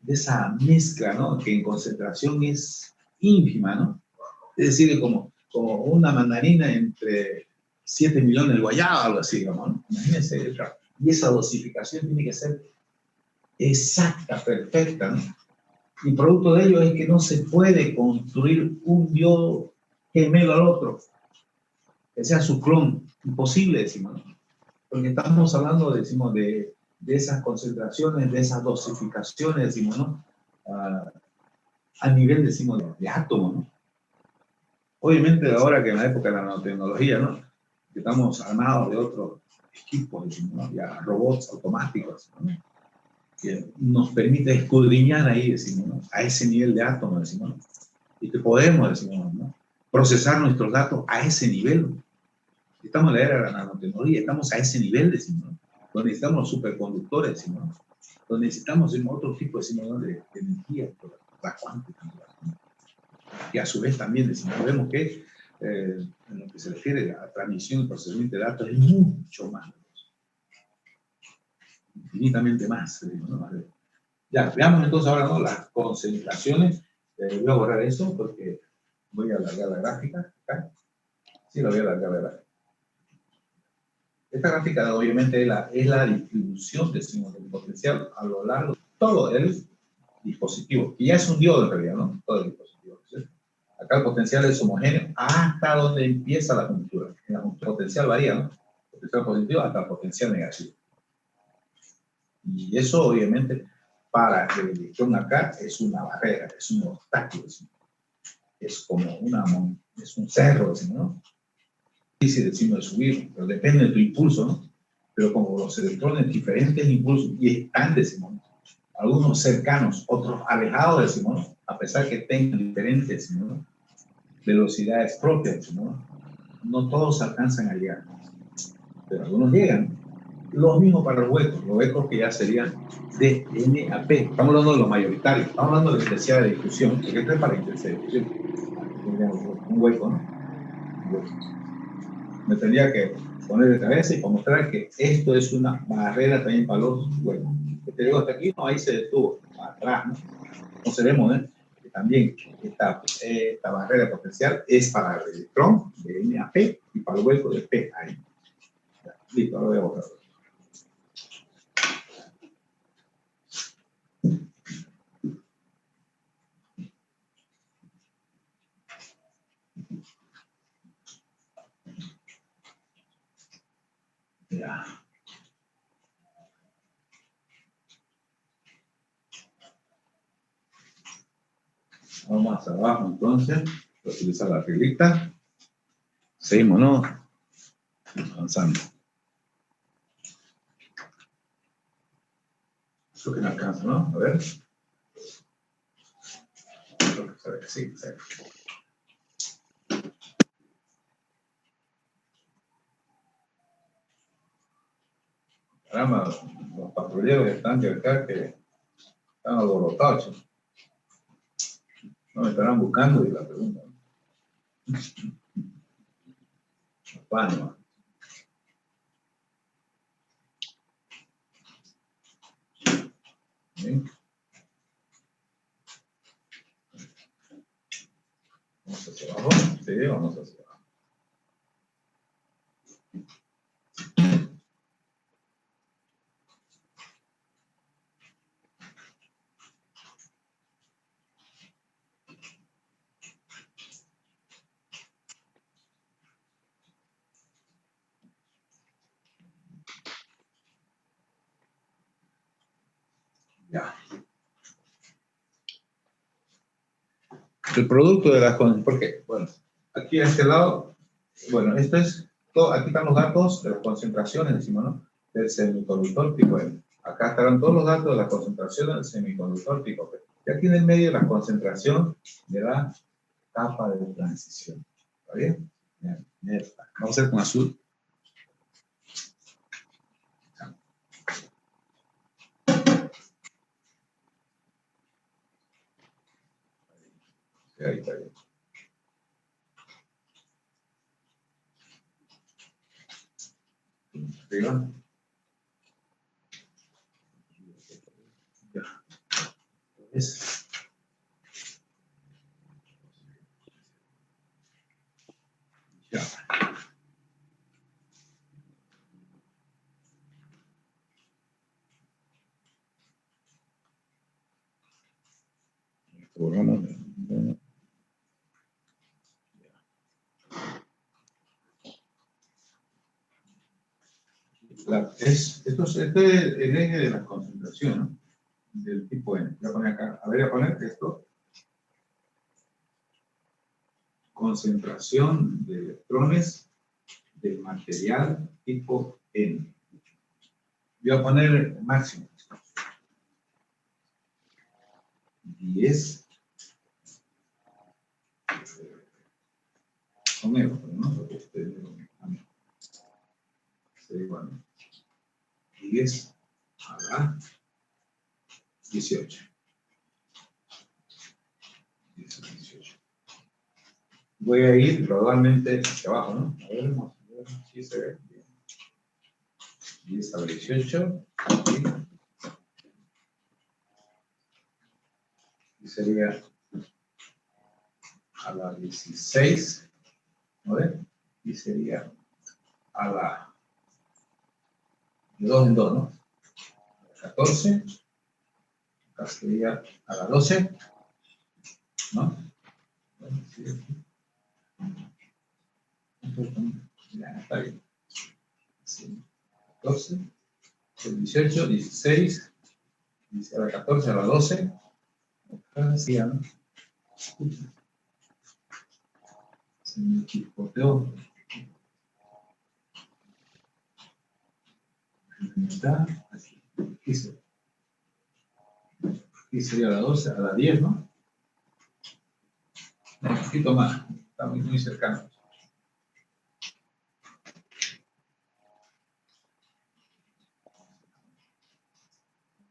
de esa mezcla, ¿no? Que en concentración es ínfima, ¿no? Es decir, como una mandarina entre 7 millones de guayaba, algo así, digamos, ¿no? Imagínense, y esa dosificación tiene que ser exacta, perfecta, ¿no? Y producto de ello es que no se puede construir un diodo gemelo al otro, que sea su clon. Imposible, decimos, ¿no? Porque estamos hablando, decimos, de esas concentraciones, de esas dosificaciones, decimos, ¿no? A nivel, decimos, de átomo, ¿no? Obviamente, ahora que en la época de la nanotecnología, ¿no? Que estamos armados de otros equipos, decimos, ¿no? Ya robots automáticos, ¿no? Que nos permite escudriñar ahí, decimos, ¿no? A ese nivel de átomo, decimos, ¿no? Y que podemos, decimos, ¿no? Procesar nuestros datos a ese nivel. Estamos en la era de la nanotecnología, estamos a ese nivel, decimos, ¿no? Donde necesitamos los superconductores, decimos, ¿no? Donde necesitamos, decimos, otro tipo, decimos, ¿no? de energía, la cuántica, ¿no? Y a su vez también, decimos, vemos que en lo que se refiere a transmisión y procesamiento de datos es mucho más, infinitamente más, decimos, ¿no? Ya, veamos entonces ahora, ¿no? Las concentraciones. Voy a borrar eso porque voy a alargar la gráfica. ¿Acá? Sí, la voy a alargar la gráfica. Esta gráfica obviamente es la distribución, decimos, del potencial a lo largo de todo el dispositivo. Y ya es un diodo en realidad, ¿no? Todo el dispositivo. ¿Sí? Acá el potencial es homogéneo hasta donde empieza la juntura. El potencial varía, ¿no? Potencial positivo hasta el potencial negativo. Y eso obviamente para el electrón acá es una barrera, es un obstáculo, es como es un cerro, decimos, ¿no? Difícil, decimos, de subir, pero depende de tu impulso, ¿no? Pero como los electrones, diferentes impulsos, y están, decimos, ¿no? Algunos cercanos, otros alejados, decimos, ¿no? A pesar que tengan diferentes, decimos, ¿no? Velocidades propias, decimos, ¿no? No todos alcanzan a llegar, pero algunos llegan. Lo mismo para los huecos que ya serían de N a P. Estamos hablando de los mayoritarios, estamos hablando de la intensidad de difusión, porque esto es para la intensidad de difusión. Un hueco, ¿no? Un hueco. Me tendría que poner de cabeza y para mostrar que esto es una barrera también para los huecos. Que te digo hasta aquí, no, ahí se detuvo, atrás, ¿no? Entonces vemos, ¿eh? Que también esta barrera potencial es para el electrón de N a P y para el hueco de P ahí. Ya, listo, ahora voy a borrar. Ya. Vamos hacia abajo entonces, voy a utilizar la reglita. Seguimos, ¿no? Avanzando. Creo que no alcanza, ¿no? A ver. Creo que se ve que sí, se ve. Caramba, los patrulleros que están de acá que están alborotados. No me estarán buscando y la pregunta. Bueno. Bien. Vamos hacia abajo. Sí, vamos hacia abajo. Ya. El producto de las concentraciones, porque, bueno, aquí a este lado, bueno, esto es, todo, aquí están los datos de las concentraciones, decimos, ¿no? Del semiconductor tipo N. Acá estarán todos los datos de la concentración del semiconductor tipo P. Y aquí en el medio la concentración de la capa de transición. ¿Está bien? Bien, bien está. Vamos a hacer con azul. Sí, ahí está bien. Arriba. Ya. es ya. Programa. Esto es el eje de la concentración, ¿no? Del tipo N. Voy a poner acá, voy a poner esto. Concentración de electrones del material tipo N. Voy a poner máximo. 10. Con euros, ¿no? Porque sería igual, ¿no? 10 a la 18. 10 a la 18. Voy a ir gradualmente hacia abajo, ¿no? A ver, vamos a ver si se ve bien. 10 a la 18. Aquí. Y sería a la 16. ¿No ves? Y sería a la de 2 en 2, ¿no? 14. Acá sería a la 12. ¿No? Ya, está bien. Sí. 14, el 18, 16, a la 14, a la 12. Acá decía, ¿no? Se me chipoteó. Está aquí. Aquí sería a la 12, a la 10, ¿no? No, un poquito más. Está muy cercano.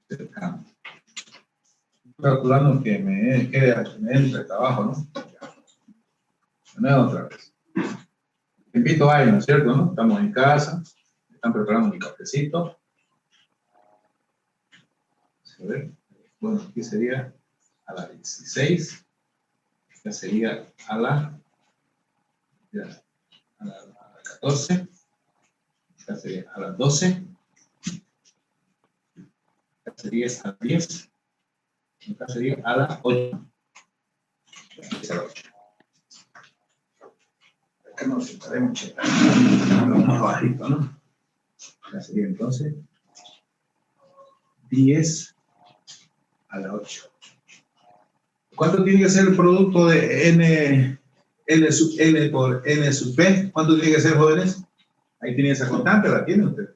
Cercano. Calculando que me entre trabajo, ¿no? No, otra vez. Te invito a ir, ¿no es cierto? ¿No? Estamos en casa, están preparando mi cafecito. ¿Se ve? Bueno, aquí sería a la 16, ya sería a la 14, ya sería a las 12, ya sería a las 10, acá sería a las 8. A las 8. Acá nos sentaremos más bajito, ¿no? Ya sería entonces 10 a la 8. ¿Cuánto tiene que ser el producto de N sub N por N sub P? ¿Cuánto tiene que ser, jóvenes? Ahí tiene esa constante, ¿la tiene usted?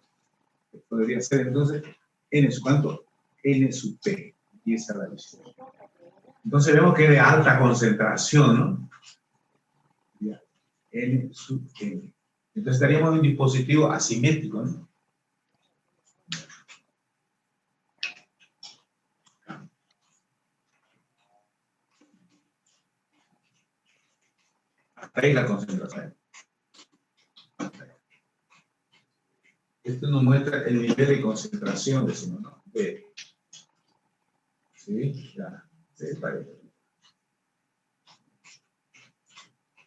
Podría ser entonces N sub ¿cuánto? N sub P, 10 a la 18. Entonces vemos que es de alta concentración, ¿no? Ya. N sub N. Entonces estaríamos en un dispositivo asimétrico, ¿no? Hasta ahí la concentración. Esto nos muestra el nivel de concentración, decimos, ¿no? B. ¿Sí? Ya. Sí, está bien.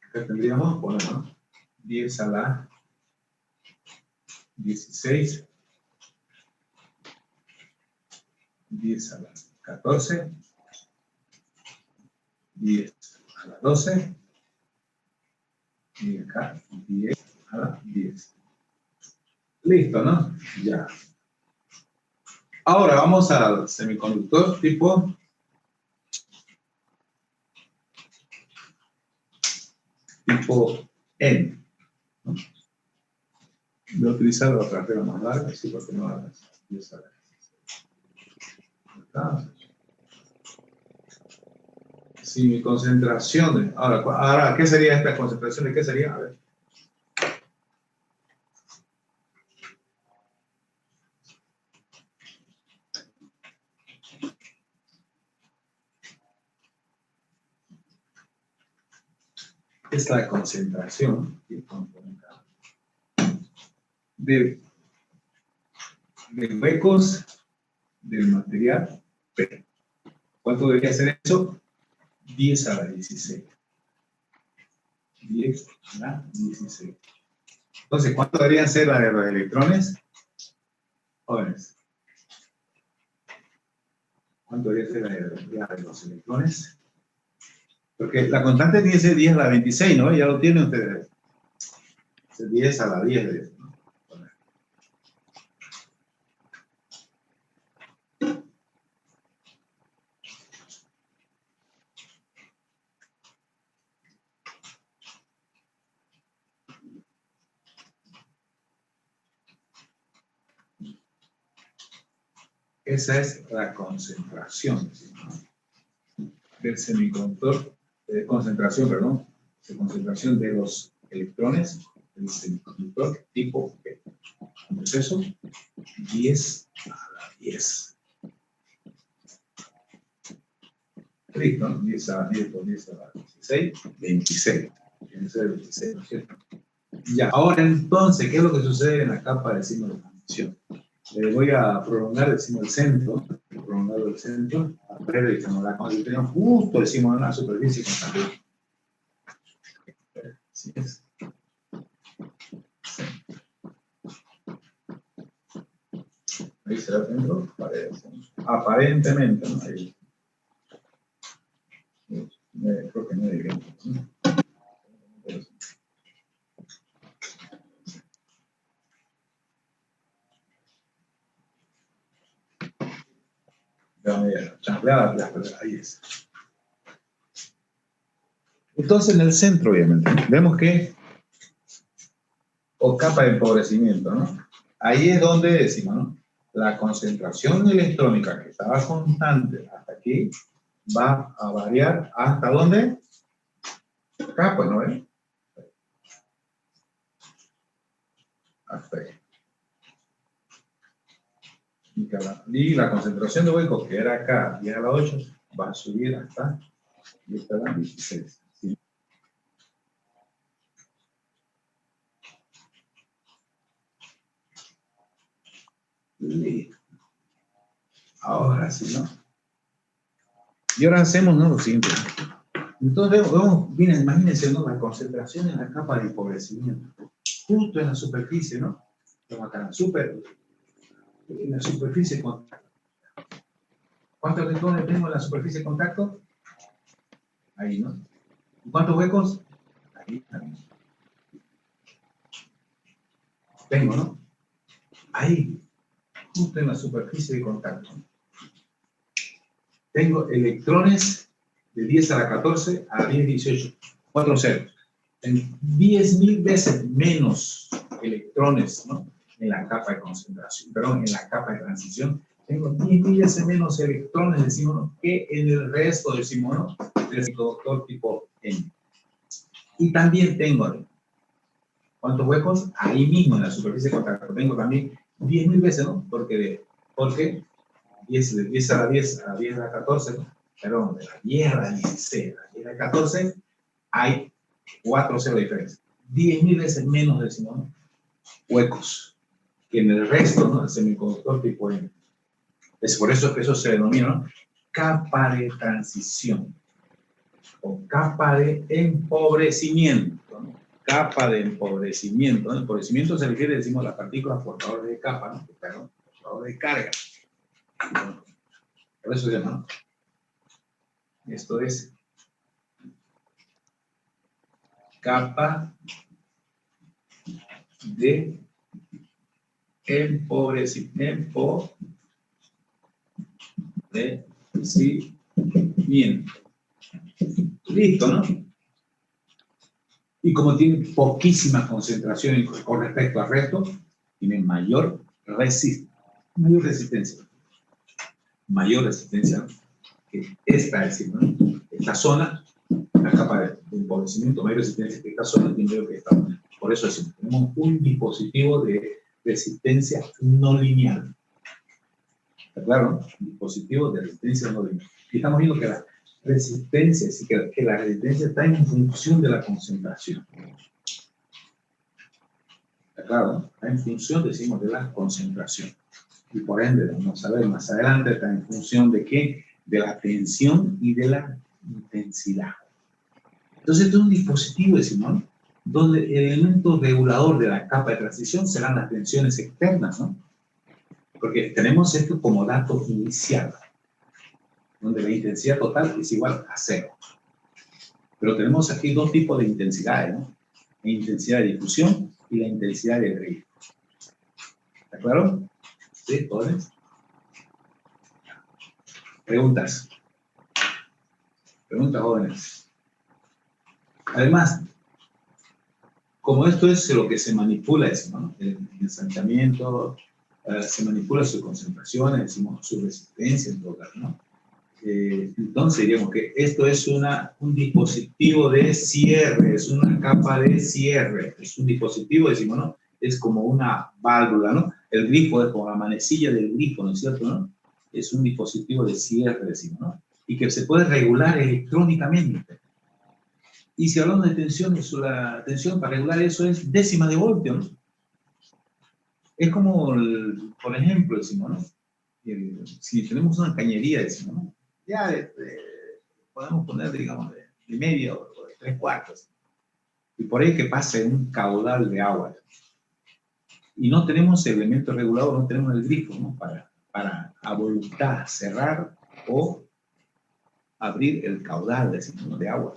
Acá tendríamos, bueno, 10 a la 16, 10 a la 14, 10 a la 12, y acá 10 a la 10. Listo, ¿no? Ya. Ahora vamos al semiconductor tipo N. ¿No? Voy a utilizar la cartera más larga, así porque no hagas 10 a la 16. Si mi concentración, ahora, ¿qué sería esta concentración? ¿De qué sería? A ver. Es la concentración de huecos del material P. ¿Cuánto debería ser eso? 10 a la 16. 10 a la 16. Entonces, ¿cuánto deberían ser la de los electrones? Jóvenes. ¿Cuánto debería ser la de los electrones? Porque la constante tiene que ser 10 a la 26, ¿no? Ya lo tienen ustedes. Es 10 a la 10. ¿No? Esa es la concentración del semiconductor, concentración de los electrones del semiconductor tipo P. Entonces eso, 10 a la 10. Listo, ¿no? 10 a la 10 por 10 a la 16, 26. Tiene que ser 26, ¿no es cierto? Ya, ahora entonces, ¿qué es lo que sucede en la capa de signo de transmisión? Voy a prolongar, decimos, el centro, prolongar el centro, a ver, decimos, la concentración justo, decimos, en la superficie constante. Así es. Ahí será el centro, aparentemente, ¿no? Ahí. Creo que no hay bien. Ahí es. Entonces, en el centro, obviamente, vemos que, o capa de empobrecimiento, ¿no? Ahí es donde decimos, ¿no? La concentración electrónica que estaba constante hasta aquí va a variar hasta ¿dónde? Acá, pues, ¿no ven? Hasta ahí. Y la concentración de huecos, que era acá, 10 a la 8, va a subir hasta 10 a la 16. ¿Sí? Listo. Ahora sí, ¿no? Y ahora hacemos, ¿no? Lo siguiente. Entonces, vemos, miren, imagínense, ¿no? La concentración en la capa de empobrecimiento. Justo en la superficie, ¿no? Vamos acá, en la superficie de contacto. ¿Cuántos electrones tengo en la superficie de contacto? Ahí, ¿no? ¿Y cuántos huecos? Ahí también. Tengo, ¿no? Ahí, justo en la superficie de contacto. Tengo electrones de 10 a la 14 a la 10, 18. 4 ceros. En 10.000 veces menos electrones, ¿no? En la capa de concentración, perdón, en la capa de transición. Tengo 10.000 veces menos electrones, decimos, ¿no? Que en el resto, decimos, ¿no? Del semiconductor tipo N. Y también tengo, ¿cuántos huecos? Ahí mismo en la superficie de contacto. Tengo también 10.000 veces, ¿no? Porque 10, de 10 a la 10 a la 10 a la 14, ¿no? Perdón, de la 10 a la 16 a la 10 a la 14, hay 4 ceros de diferencia. 10.000 veces menos, decimos, ¿no? Huecos que en el resto, ¿no? El semiconductor tipo N. Es por eso que eso se denomina, ¿no? Capa de transición o capa de empobrecimiento, ¿no? Capa de empobrecimiento, ¿no? Empobrecimiento se refiere, decimos, a las partículas portadoras de capa, ¿no? Perdón, portadoras de carga. Bueno, por eso se llama, ¿no? Esto es capa de empobrecimiento. Listo, ¿no? Y como tiene poquísima concentración con respecto al resto, tiene mayor resistencia. Mayor resistencia, ¿no? Que esta, decimos, ¿no? Esta zona, la capa de empobrecimiento, mayor resistencia que esta zona, tiene que esta. Por eso decimos, tenemos un dispositivo de resistencia no lineal. ¿Está claro? Un dispositivo de resistencia no lineal. Y estamos viendo que la resistencia, sí, que la resistencia está en función de la concentración. ¿Está claro? Está en función, decimos, de la concentración. Y por ende, vamos a ver más adelante, está en función de qué? de la tensión y de la intensidad. Entonces, esto es un dispositivo, decimos, ¿no? Donde el elemento regulador de la capa de transición serán las tensiones externas, ¿no? Porque tenemos esto como dato inicial, donde la intensidad total es igual a 0. Pero tenemos aquí dos tipos de intensidades, ¿no? La intensidad de difusión y la intensidad de grifo. ¿De acuerdo? ¿Sí? ¿Jóvenes? Preguntas. Preguntas, jóvenes. Además, como esto es lo que se manipula, decimos, ¿no? El ensanchamiento, se manipula su concentración, decimos, su resistencia, en todo caso, ¿no? Entonces diríamos que esto es un dispositivo de cierre, es una capa de cierre, es un dispositivo, decimos, ¿no? Es como una válvula, ¿no? El grifo es como la manecilla del grifo, ¿no es cierto, no? Es un dispositivo de cierre, decimos, ¿no? Y que se puede regular electrónicamente. Y si hablamos de tensión, la tensión para regular eso es décima de voltio, ¿no? Es como, por ejemplo, decimos, ¿no? Si tenemos una cañería, decimos, ¿no? Ya podemos poner, digamos, de medio o de 3/4. Y por ahí que pase un caudal de agua. Y no tenemos el elemento regulador, no tenemos el grifo, ¿no? Para a voluntad cerrar o abrir el caudal, decimos, de agua.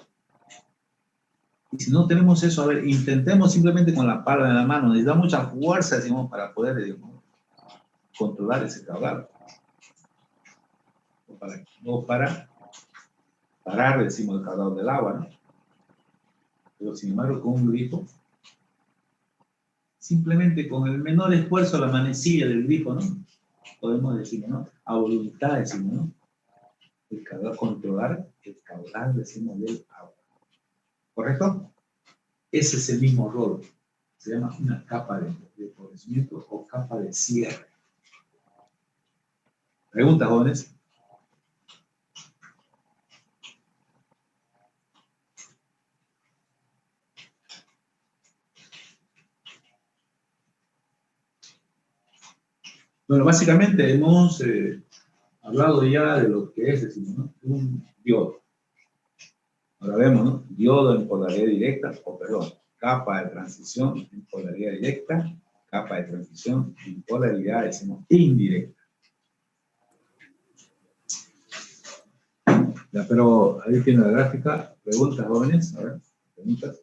Y si no tenemos eso, a ver, intentemos simplemente con la palma de la mano, nos da mucha fuerza, decimos, para poder, digamos, controlar ese caudal. O para parar, decimos, el caudal del agua, ¿no? Pero sin embargo, con un grifo, simplemente con el menor esfuerzo, la manecilla del grifo, ¿no? Podemos decir, ¿no? A voluntad, decimos, ¿no? El caudal, controlar el caudal, decimos, del agua. ¿Correcto? Ese es el mismo rol. Se llama una capa de empobrecimiento o capa de cierre. ¿Preguntas, jóvenes? Bueno, básicamente hemos hablado ya de lo que es, decimos, ¿no? Un diodo. Ahora vemos, ¿no? Diodo en polaridad directa, o perdón, capa de transición en polaridad directa, capa de transición en polaridad, decimos, indirecta. Ya, pero ahí tiene la gráfica. Preguntas, jóvenes. A ver, preguntas.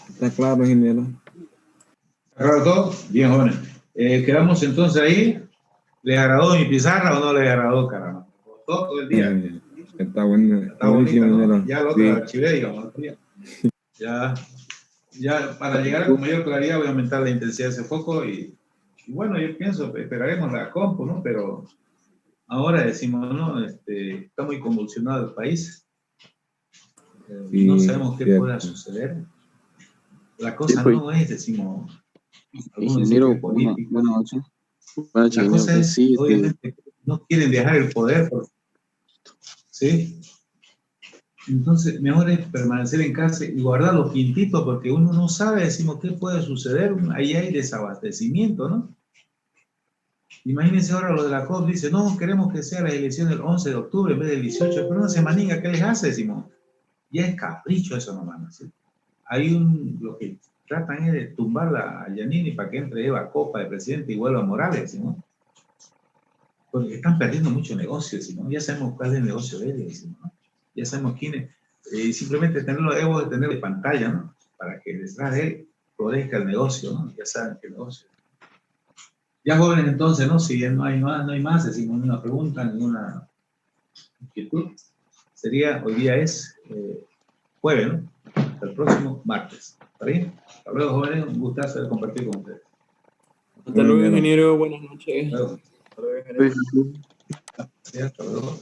Está claro, ingeniero. ¿Está claro todo? Bien, jóvenes. Quedamos entonces ahí. ¿Les agradó mi pizarra o no les agradó, caramba? Todo el día. Está bueno. Está bonita, ¿no? ingeniero. Ya lo otro la archivé, digamos, otro día. Ya para llegar con mayor claridad voy a aumentar la intensidad de ese foco y bueno, yo pienso, esperaremos la compu, ¿no? Pero ahora decimos, ¿no? Está muy convulsionado el país. Sí, no sabemos qué cierto. pueda suceder. La cosa Sí, pues. no es, decimos, Ingeniero, buenas noches. Buenas la noches, cosa ingeniero. es, Sí, obviamente, no quieren dejar el poder, ¿sí? Entonces, mejor es permanecer en casa y guardar los quintitos porque uno no sabe, decimos, qué puede suceder. Ahí hay desabastecimiento, ¿no? Imagínense ahora lo de la COP, dice, no, queremos que sea la elección el 11 de octubre en vez del 18, pero una semaninga, ¿qué les hace, decimos? Ya es capricho eso nomás, ¿no? ¿Sí? Lo que tratan es de tumbarla a Giannini para que entre Eva Copa de presidente y vuelva Morales, ¿no? Porque están perdiendo mucho negocio, ¿no? Ya sabemos cuál es el negocio de ellos, ¿no? Ya sabemos quién es. Simplemente tenerlo, debo de tener de pantalla, ¿no? Para que detrás de él florezca el negocio, ¿no? Ya saben qué negocio. Ya jóvenes, entonces, ¿no? Si no hay más, decimos ninguna pregunta, ninguna inquietud. Hoy día es jueves, ¿no? Hasta el próximo martes. ¿Está bien? Hasta luego, jóvenes. Un gustazo de compartir con ustedes. Hasta luego, ingeniero. Buenas noches. Hasta luego. Hasta luego, ingeniero. Hasta luego.